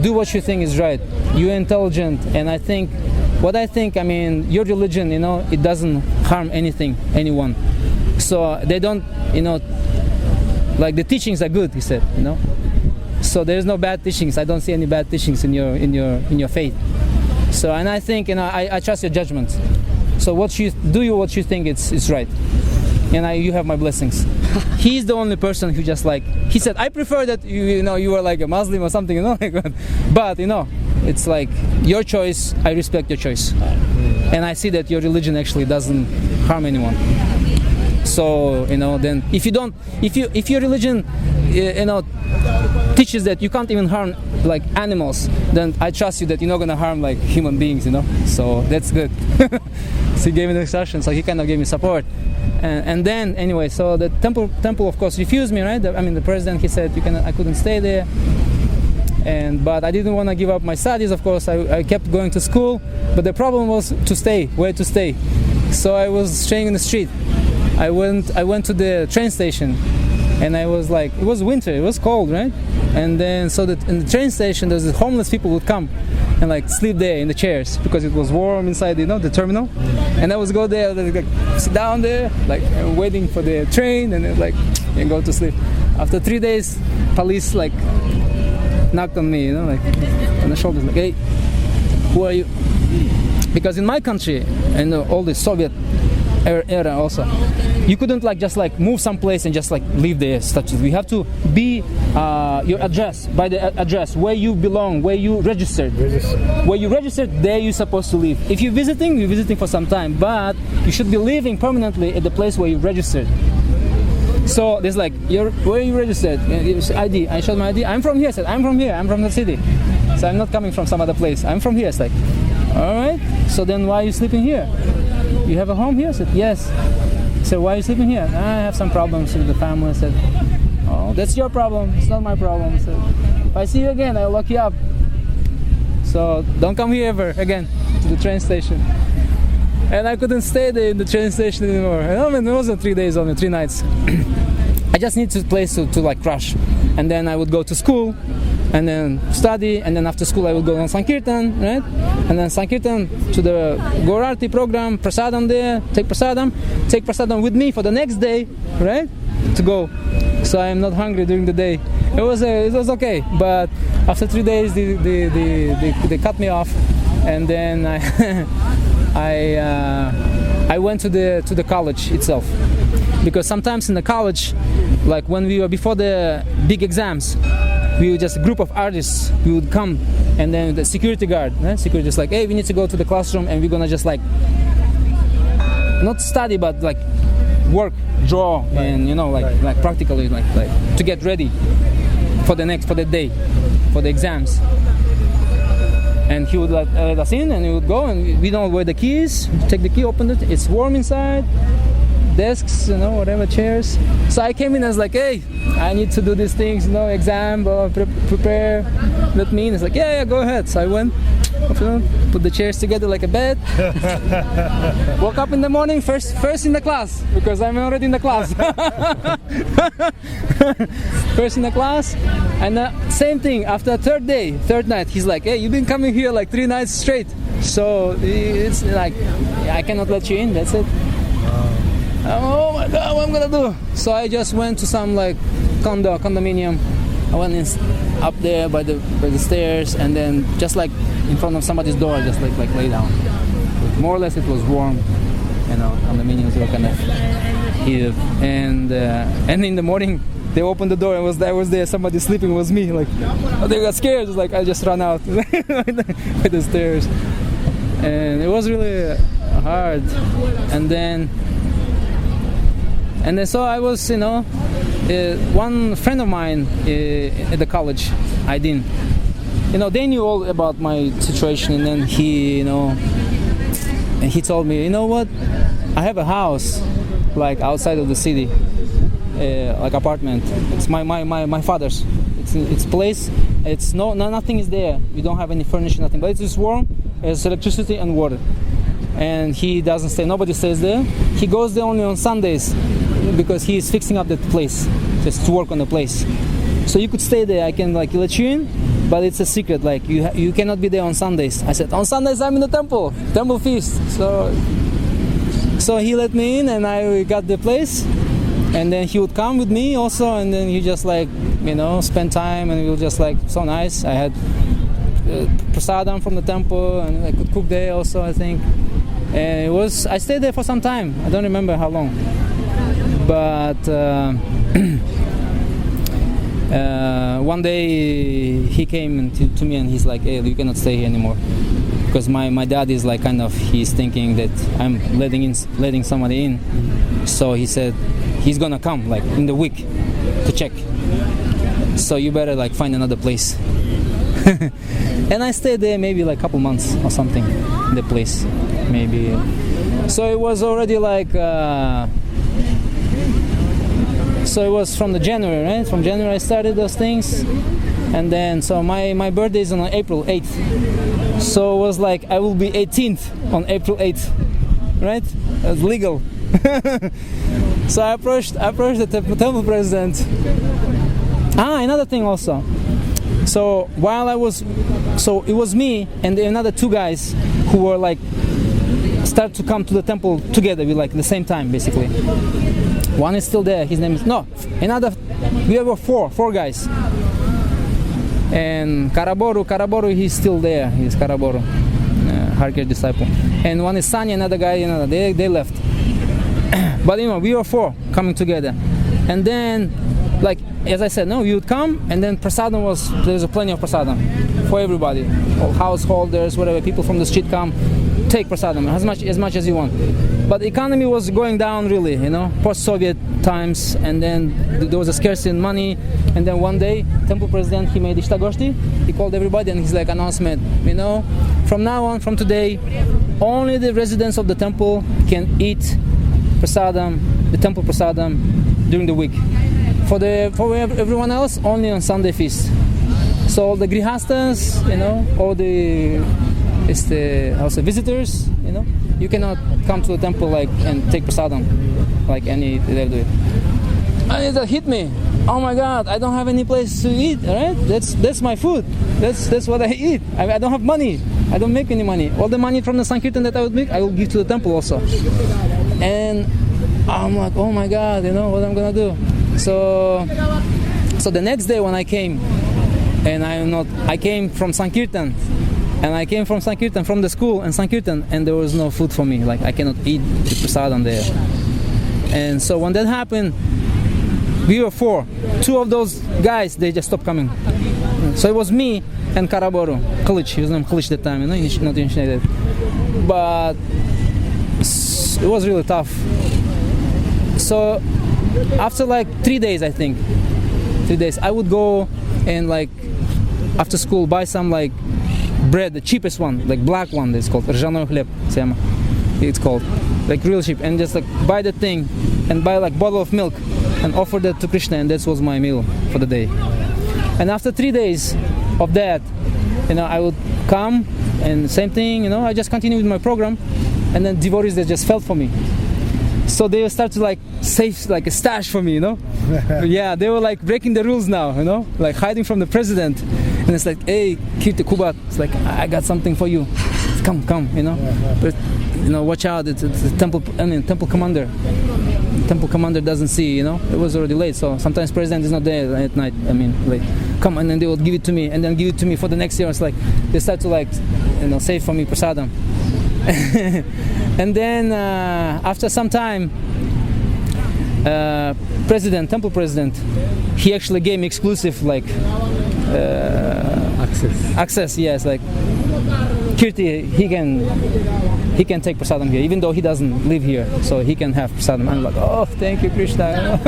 S1: do what you think is right. You're intelligent, and I think, I mean, your religion, it doesn't harm anyone. So they don't, like the teachings are good, he said, So there's no bad teachings. I don't see any bad teachings in your faith. So, and I think, I trust your judgment. So what you think it's right. And you have my blessings. He's the only person who just he said, I prefer that you were like a Muslim or something, but it's like your choice. I respect your choice, and I see that your religion actually doesn't harm anyone. So then if your religion teaches that you can't even harm like animals, then I trust you that you're not gonna harm like human beings, So that's good. So he gave me the instructions, so he kind of gave me support. And then anyway, so the temple of course refused me, right? I mean, the president, he said I couldn't stay there, but I didn't want to give up my studies. Of course, I kept going to school, but the problem was where to stay. So I was staying in the street. I went to the train station, and I was like, it was winter, it was cold, right? And then so that in the train station, there's homeless people would come and like sleep there in the chairs because it was warm inside, the terminal. And I would go there, like sit down there, like waiting for the train, and then and go to sleep. After 3 days, police like knocked on me, like on the shoulders, like, hey, who are you? Because in my country, and all the Soviet era also, you couldn't just move someplace and just live there. We have to be your address, by the address where you belong, where you registered. Where you registered, there you're supposed to live. If you're visiting for some time, but you should be living permanently at the place where you registered. So there's where you registered? ID. I showed my ID. I'm from here. I said, I'm from here. I'm from the city. So I'm not coming from some other place. I'm from here. It's like, all right. So then why are you sleeping here? You have a home here? I said, yes. So why are you sleeping here? I have some problems with the family. I said, oh, that's your problem. It's not my problem. I said, if I see you again, I'll lock you up. So don't come here ever again to the train station. And I couldn't stay there in the train station anymore. I mean, it wasn't 3 days, only 3 nights. I just needed a place to crash. And then I would go to school, and then study, and then after school I would go on Sankirtan, right? And then Sankirtan to the Gaurarti program, prasadam there, take prasadam with me for the next day, right? To go. So I am not hungry during the day. It was okay, but after 3 days they cut me off, and then I went to the college itself, because sometimes in the college, like when we were before the big exams, we were just a group of artists. We would come, and then the security guard, security is like, hey, we need to go to the classroom, and we're gonna just not study, but work, draw, and practically to get ready for the day, for the exams. And he would let us in, and we would go, and we don't know where the key is. Take the key, open it. It's warm inside. Desks, whatever, chairs. So I came in and was like, hey, I need to do these things, exam, or prepare. Let me in. It's like, yeah, go ahead. So I went, put the chairs together like a bed. Woke up in the morning, first in the class, because I'm already in the class. First in the class, and same thing. After third night, he's like, hey, you've been coming here 3 nights straight. So it's like, I cannot let you in. That's it. Oh my God, what am I gonna do? So I just went to some condominium. I went up there by the stairs, and then just in front of somebody's door, just lay down. More or less it was warm, condominiums were kind of heated. And in the morning they opened the door, and I was there, somebody sleeping was me. They got scared. It's I just ran out by the stairs, and it was really hard. And then so I was, one friend of mine at the college, Adrián, they knew all about my situation, and then he told me, you know what, I have a house, outside of the city, apartment. It's my father's. It's place. It's nothing is there. We don't have any furniture, nothing. But it's just warm. There's electricity and water. And he doesn't stay. Nobody stays there. He goes there only on Sundays, because he is fixing up that place, just to work on the place. So you could stay there. I can let you in, but it's a secret. Like you cannot be there on Sundays. I said, on Sundays I'm in the temple feast. So he let me in, and I got the place. And then he would come with me also, and then he just like, spend time, and we were just like so nice. I had prasadam from the temple, and I could cook there also, I think. And I stayed there for some time. I don't remember how long. But one day he came to me and he's like, hey, you cannot stay here anymore. Because my dad is like he's thinking that I'm letting somebody in. So he said he's gonna come like in the week to check. So you better like find another place. And I stayed there maybe like a couple months or something in the place, maybe. So it was already like, so it was from the January, right? From January I started those things. And then, so my birthday is on April 8th. So it was like, I will be 18th on April 8th, right? It's legal. So I approached the temple president. Another thing also. So so it was me and another two guys who were like, start to come to the temple together, we like the same time basically. One is still there, his name is, we have four guys. And Karaboru, he's still there, he's Karaboru, Harker disciple. And one is Sanya, another guy, they left. But we were four coming together. And then, like, as I said, you would come, and then prasadam there's plenty of prasadam for everybody. All householders, whatever, people from the street come, take prasadam, as much as you want. But the economy was going down really, post-Soviet times, and then there was a scarcity in money. And then one day, temple president, he made Ishtagoshti, he called everybody, and he's like, announcement, from now on, from today, only the residents of the temple can eat prasadam, the temple prasadam, during the week. For everyone else, only on Sunday feast. So all the grihastas, all the visitors, you cannot come to the temple and take prasadam like any they do it. And it hit me. Oh my God! I don't have any place to eat. Right? That's my food. That's what I eat. I don't have money. I don't make any money. All the money from the Sankirtan that I would make, I will give to the temple also. And I'm like, oh my God! What I'm gonna do? So the next day when I came, and I came from Sankirtan, and I came from Sankirtan, from the school and Sankirtan, and there was no food for me. Like I cannot eat the prasadam there. And so when that happened, we were four. Two of those guys, they just stopped coming. So it was me and Karaboru, Kılıç. He was named Kılıç that time, not initiated. But it was really tough. So after like 3 days, I think, I would go and like after school buy some like bread, the cheapest one, like black one, it's called rжаной хлеб, it's called, like real cheap, and just like buy the thing and buy like bottle of milk and offer that to Krishna, and that was my meal for the day. And after 3 days of that, I would come and same thing, I just continued with my program, and then devotees that just felt for me. So they start to like save like a stash for me, Yeah, they were like breaking the rules now, like hiding from the president. And it's like, hey, Kirti Kubat, it's like, I got something for you. Come, But, watch out, it's the temple commander. Temple commander doesn't see, It was already late, so sometimes president is not there at night, late. Come, and then they would give it to me, and then give it to me for the next year. It's like, they start to like, save for me prasadam. And then after some time, temple president, he actually gave me exclusive like access. Yes, like Kirti, he can take prasadam here, even though he doesn't live here, so he can have prasadam. I'm like, oh, thank you, Krishna.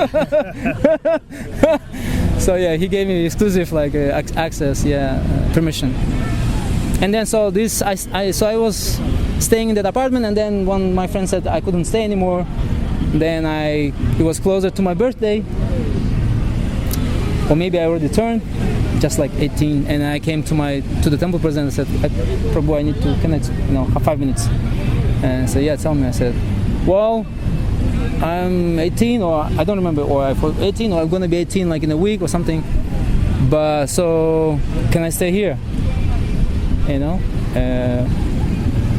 S1: So yeah, he gave me exclusive like access, permission. And then so I was staying in that apartment, and then when my friend said I couldn't stay anymore, then it was closer to my birthday, or maybe I already turned, just like 18, and I came to the temple president and said, Prabhu, I need to connect, have 5 minutes. And he said, yeah, tell me. I said, well, I'm 18, or I don't remember, or I'm 18, or I'm going to be 18 like in a week or something. But so can I stay here? You know,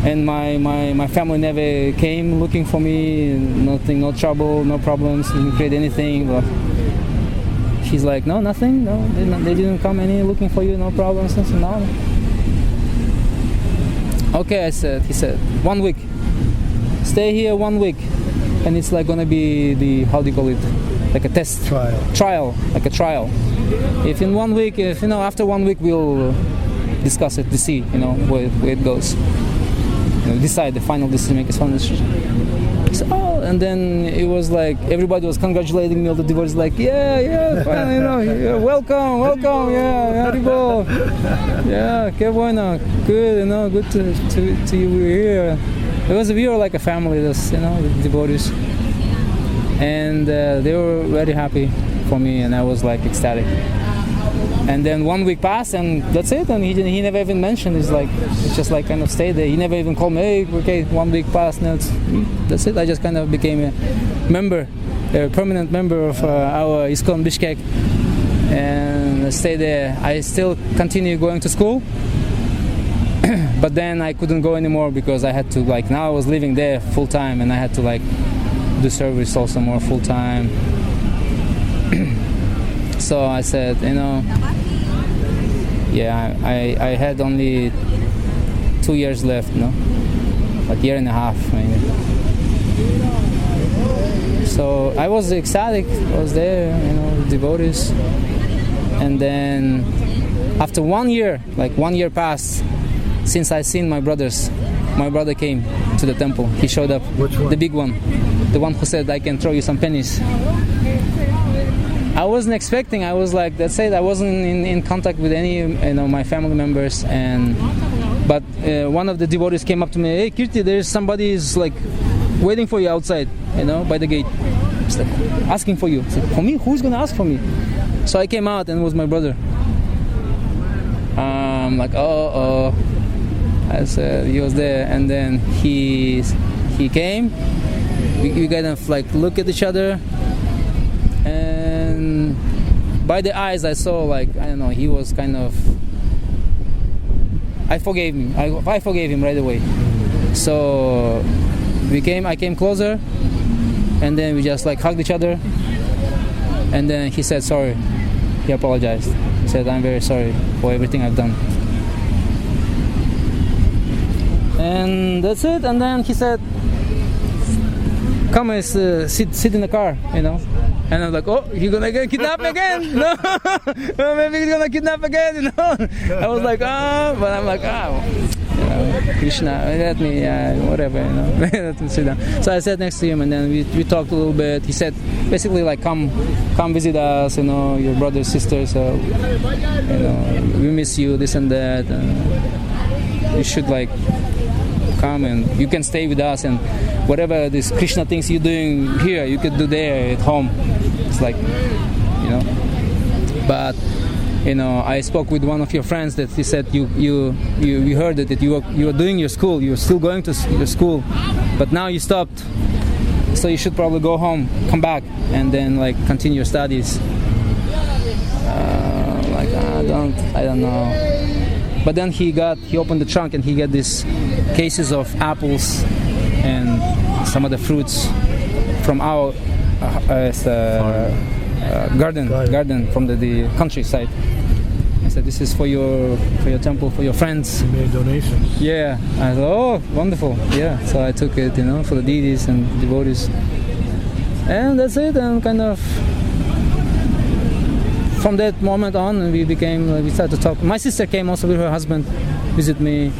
S1: and my family never came looking for me. Nothing, no trouble, no problems. Didn't create anything. But she's like, no, nothing. No, they didn't come any looking for you. No problems. I said, no. Okay, he said 1 week. Stay here 1 week, and it's like gonna be the, how do you call it? Like a test. Trial, like a trial. If in 1 week, if after 1 week we'll discuss it to see, where it goes. Decide the final decision, make a final decision. So, and then it was like everybody was congratulating me. All the devotees like, yeah, finally, yeah, welcome, yeah, Haribo, yeah, que bueno, good, good to you. We're here. We were like a family, the devotees, and they were very happy for me, and I was like ecstatic. And then 1 week passed, and that's it. And he never even mentioned. It's just like kind of stayed there. He never even called me. Hey, okay, 1 week passed. Now that's it. I just kind of became a member, a permanent member of our ISKCON Bishkek, and I stayed there. I still continue going to school, but then I couldn't go anymore because I had to now I was living there full time, and I had to do service also more full time. So I said, I had only 2 years left, like year and a half maybe. So I was ecstatic. I was there, devotees. And then after 1 year, 1 year passed since I seen my brothers. My brother came to the temple. He showed up.
S2: Which one?
S1: The big one. The one who said, I can throw you some pennies. I wasn't expecting. I was like, that's it. I wasn't in contact with any, my family members. But one of the devotees came up to me. Hey, Kirti, there's somebody is waiting for you outside, by the gate. It's asking for you. It's for me? Who's gonna ask for me? So I came out, and it was my brother. I'm like, oh. I said he was there, and then he came. We kind of look at each other. And by the eyes I saw, I don't know, he was kind of, I forgave him. I forgave him right away. So I came closer, and then we just hugged each other. And then he said sorry. He apologized. He said, I'm very sorry for everything I've done. And that's it. And then he said, come and sit in the car, And I'm like, oh, you're gonna get kidnapped again? No, maybe he's gonna kidnap again, I was like, but I'm like, Krishna, let me, whatever, let me sit down. So I sat next to him, and then we talked a little bit. He said, basically, come visit us, your brothers, sisters, we miss you, this and that. You should come, and you can stay with us, and whatever this Krishna things you're doing here, you could do there at home. It's But I spoke with one of your friends that he said you heard that you were doing your school, you were still going to your school, but now you stopped. So you should probably go home, come back, and then continue your studies. I don't know. But then he opened the trunk, and he got these cases of apples and some of the fruits from our garden from the countryside. I said, this is for your temple, for your friends.
S2: You made donations.
S1: Yeah. I said, oh, wonderful. Yeah. So I took it, for the deities and devotees. And that's it. And kind of from that moment on, we started to talk. My sister came also with her husband, visit me.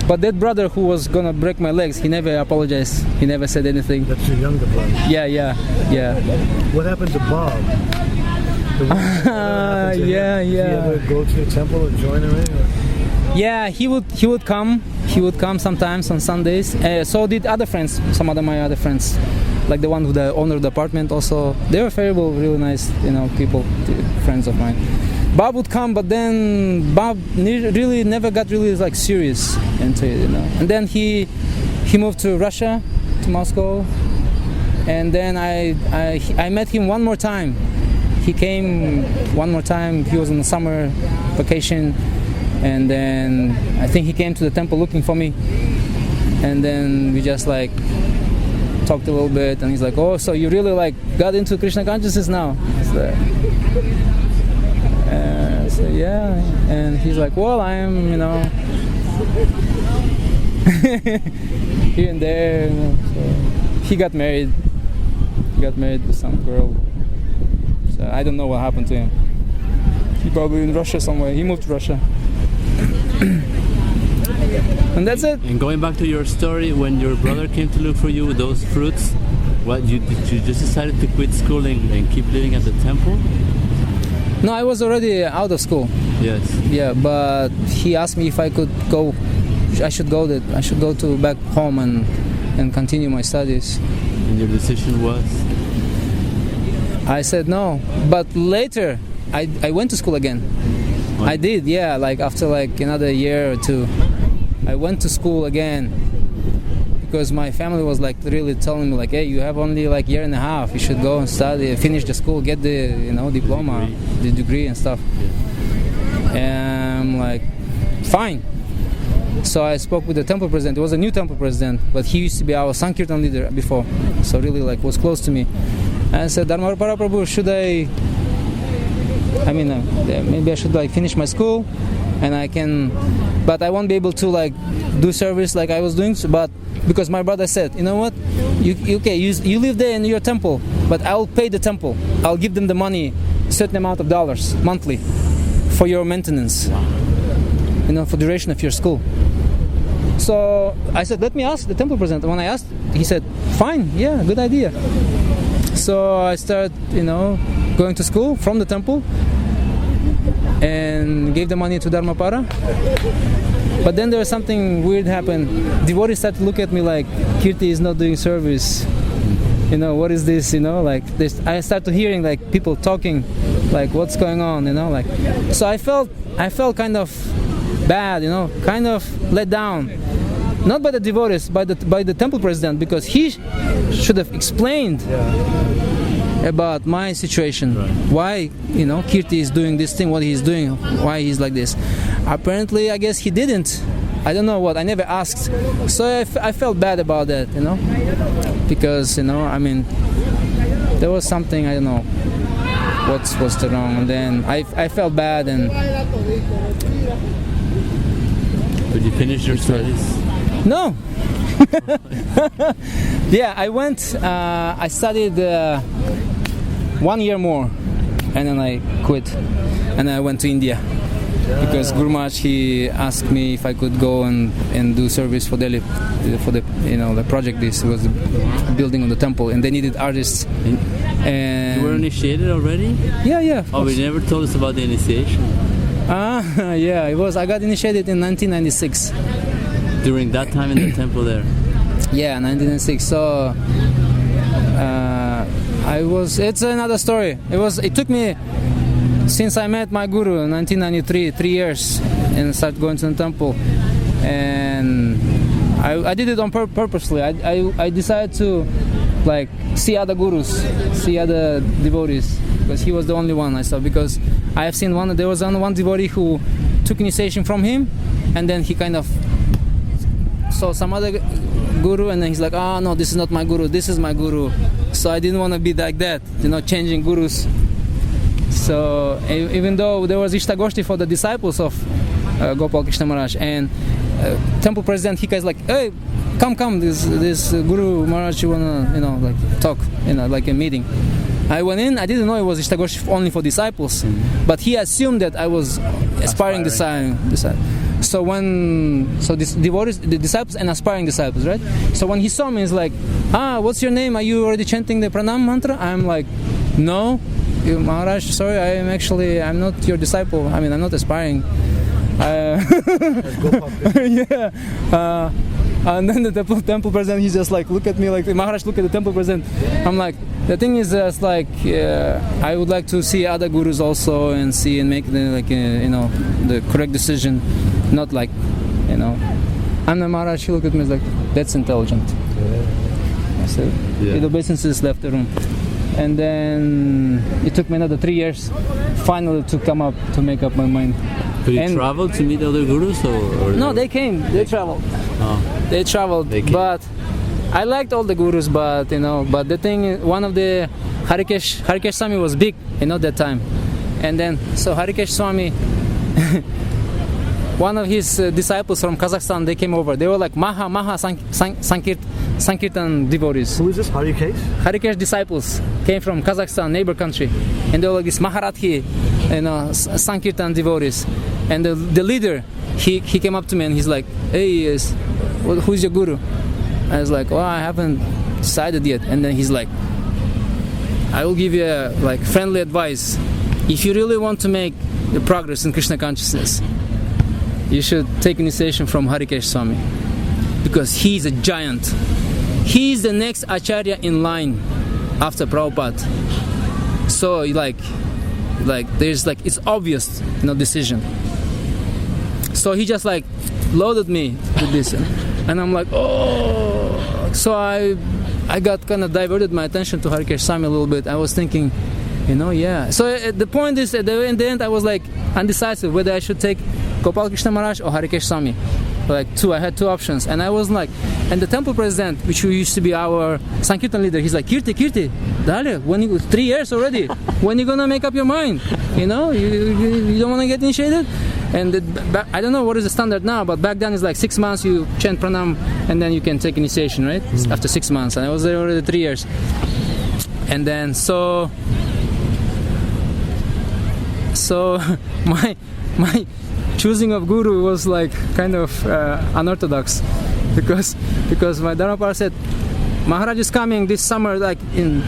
S1: But that brother who was gonna break my legs, he never apologized. He never said anything.
S2: That's your younger brother.
S1: Yeah.
S2: What happened to Bob?
S1: Yeah.
S2: Did he ever go to the temple or join him?
S1: Yeah, he would come. He would come sometimes on Sundays. So did other friends. Some of my other friends, like the one who the owner of the apartment. Also, they were terrible, really nice, people, friends of mine. Bob would come, but then Bob really never got really serious into it, And then he moved to Russia, to Moscow, and then I met him one more time. he came one more time. He was on the summer vacation, and then I think he came to the temple looking for me, and then we just like talked a little bit, and he's like, oh, so you really like got into Krishna consciousness now? So yeah, and he's like, well, I am, here and there. So he got married. He got married with some girl. So I don't know what happened to him. He probably in Russia somewhere. He moved to Russia. And that's it.
S3: And going back to your story, when your brother came to look for you with those fruits, did you just decided to quit school and keep living at the temple?
S1: No, I was already out of school.
S3: Yes.
S1: Yeah, but he asked me if I could go. I should go to back home and continue my studies.
S3: And your decision was?
S1: I said no. But later, I went to school again.
S3: What?
S1: I did, yeah. Like after like another year or two, I went to school again because my family was like really telling me like, hey, you have only like year and a half. You should go and study, finish the school, get the diploma, the degree and stuff. Yeah. And I'm like, fine. So I spoke with the temple president. It was a new temple president, but he used to be our Sankirtan leader before, so really like was close to me. And I said, Dharmapara Prabhu, should maybe I should like finish my school, and but I won't be able to like do service like I was doing. But because my brother said, you know what, you live there in your temple, but I'll pay the temple. I'll give them the money, certain amount of dollars monthly, for your maintenance. For the duration of your school. So I said, let me ask the temple president. When I asked, he said, fine, yeah, good idea. So I started, going to school from the temple and gave the money to Dharmapara. But then there was something weird happened. Devotees started to look at me like, Kirti is not doing service. What is this? Like this. I started hearing like people talking, like what's going on? So I felt kind of bad, kind of let down. Not by the devotees, by the temple president, because he should have explained about my situation. Right. Why, Kirti is doing this thing, what he's doing, why he's like this. Apparently, I guess he didn't. I don't know what, I never asked. So I felt bad about that, because, there was something, I don't know what was wrong. And then I felt bad and...
S3: Did you finish your studies?
S1: No. Yeah, I went. I studied 1 year more, and then I quit, and I went to India because Guru Mahārāja, he asked me if I could go and do service for Delhi for the project. This was the building of the temple, and they needed artists. And
S3: you were initiated already?
S1: Yeah.
S3: Oh, we never told us about the initiation.
S1: Yeah, it was. I got initiated in 1996.
S3: During that time in the temple there?
S1: Yeah, 1996. So it's another story. It took me, since I met my guru in 1993, 3 years, and started going to the temple. And I did it on purposely. I decided to like see other gurus, see other devotees, because he was the only one I saw. Because I have seen there was one devotee who took initiation from him, and then he kind of saw some other guru, and then he's like, oh no, this is not my guru, this is my guru. So I didn't want to be like that, changing gurus. So even though there was Ishtagoshti for the disciples of Gopal Krishna Maharaj, and temple president, he was like, hey, come, this Guru Maharaj, you wanna, like talk, like a meeting. I went in, I didn't know it was Ishtagoshti only for disciples, but he assumed that I was aspiring disciple. So this devotees, the disciples and aspiring disciples, right? So when he saw me, he's like, what's your name? Are you already chanting the pranam mantra? I'm like, no, Maharaj, sorry, I'm not your disciple. I'm not aspiring. Yeah. And then the temple president, he just like look at me like, Maharaj, look at the temple president. I'm like, the thing is just like, I would like to see other gurus also and see and make the correct decision, not like, And the Maharaj, he looked at me like, that's intelligent. I said, the obeisances left the room. And then it took me another 3 years finally to come up, to make up my mind.
S3: But you traveled to meet other gurus, or
S1: no, they came, they traveled.
S3: Oh.
S1: They traveled, but I liked all the gurus, but but the thing is, one of the Harikesh Swami was big, that time. And then, so Harikesh Swami, one of his disciples from Kazakhstan, they came over. They were like Maha Sankirtan devotees.
S2: Who is this? Harikesh?
S1: Harikesh disciples came from Kazakhstan, neighbor country. And they were like this Maharathi, Sankirtan devotees. And the leader, he came up to me and he's like, hey, who's your guru? I was like, I haven't decided yet. And then he's like, I will give you friendly advice. If you really want to make the progress in Krishna consciousness, you should take initiation from Harikesh Swami, because he's a giant. He's the next Acharya in line after Prabhupada. So there's it's obvious, decision. So he just loaded me with this, and I'm like, oh. So I got kind of diverted my attention to Harikesh Swami a little bit. I was thinking, yeah. So the point is, in the end, I was undecisive whether I should take Gopal Krishna Maharaj or Harikesh Swami. I had two options, and I was and the temple president, which used to be our Sankirtan leader, he's like, Kirti, Dalia, 3 years already, when you gonna make up your mind? You don't want to get initiated? And I don't know what is the standard now, but back then it's 6 months you chant pranam, and then you can take initiation, right? After 6 months, and I was there already 3 years. And then so my choosing of guru was kind of unorthodox, because my Dharmapara said Maharaj is coming this summer in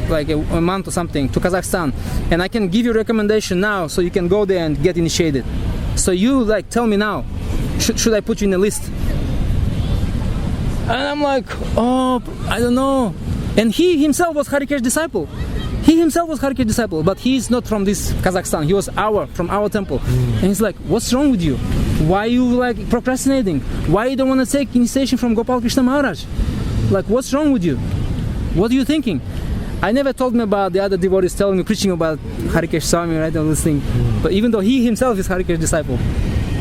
S1: a month or something to Kazakhstan, and I can give you a recommendation now so you can go there and get initiated. So you tell me now, should I put you in a list? And I'm like, oh, I don't know. And he himself was Harikesh disciple. But he's not from this Kazakhstan. He was from our temple. And he's like, what's wrong with you? Why are you procrastinating? Why you don't want to take initiation from Gopal Krishna Maharaj? What's wrong with you? What are you thinking? I never told him about the other devotees telling me, preaching about Harikesh Swami, right, all this thing. But even though he himself is Harikesh disciple,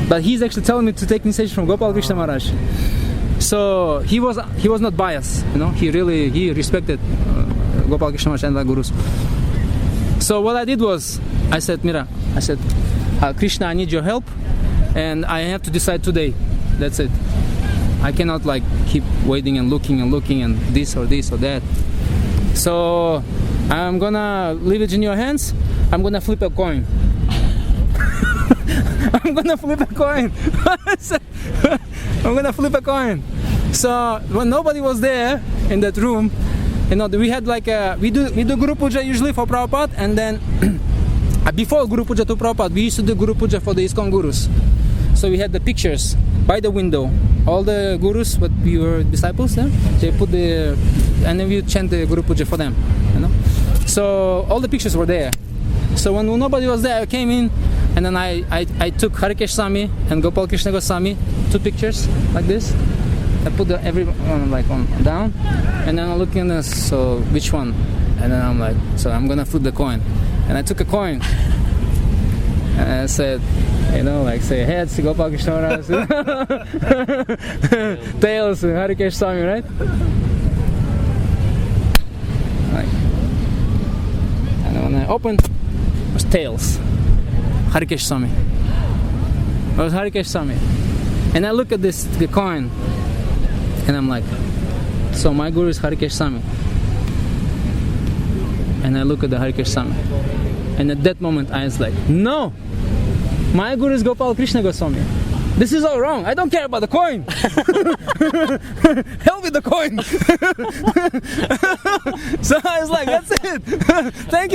S1: but he's actually telling me to take initiation from Gopal Krishna Maharaj. So he was not biased, he respected Gopal Krishna Maharaj and the gurus. So what I did was, I said, Krishna, I need your help, and I have to decide today. That's it. I cannot keep waiting and looking and this or that. So I'm gonna leave it in your hands. I'm gonna flip a coin. I'm gonna flip a So when nobody was there in that room, we had we do Guru Puja usually for Prabhupada, and then before Guru Puja to Prabhupada, we used to do Guru Puja for the ISKCON gurus. So we had the pictures by the window. All the gurus, what we were disciples, they put and then we chant the Guru Puja for them. So all the pictures were there. So when nobody was there, I came in, and then I took Harikesh Swami and Gopal Krishna Goswāmī, 2 pictures like this. I put everyone on down, and then I'm looking at this, so which one? And then I'm so I'm gonna flip the coin. And I took a coin, and I said, say heads, Gopal Krishna Maharaj, tails, Harikesh Swami, right? And when I opened, it was tails, Harikesh Swami. It was Harikesh Swami. And I look at the coin, and I'm so my guru is Harikesh Swami. And I look at the Harikesh Swami, and at that moment I was no, my guru is Gopal Krishna Goswāmī. This is all wrong. I don't care about the coin. Hell with the coin. So I was that's it. Thank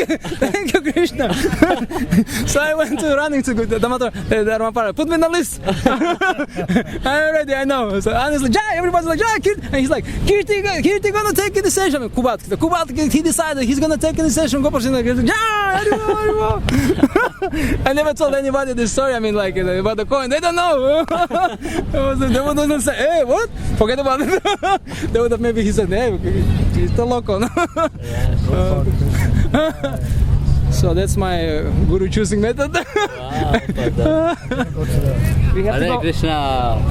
S1: you, Krishna. So I went running to the Dharmapara. Put me in the list. I know. So honestly, Jai, everybody's Jai, Kirti. And he's Kirti gonna take a decision. Kuvatbek, he decided he's gonna take a decision. Jai, I never told anybody this story. About the coin. They don't know. They wouldn't say, hey, what? Forget about it. They would have maybe he said, hey, he's the loco. No? So that's my guru choosing method.
S3: Wow,
S1: We have to
S3: Hare
S1: go.
S3: Krishna.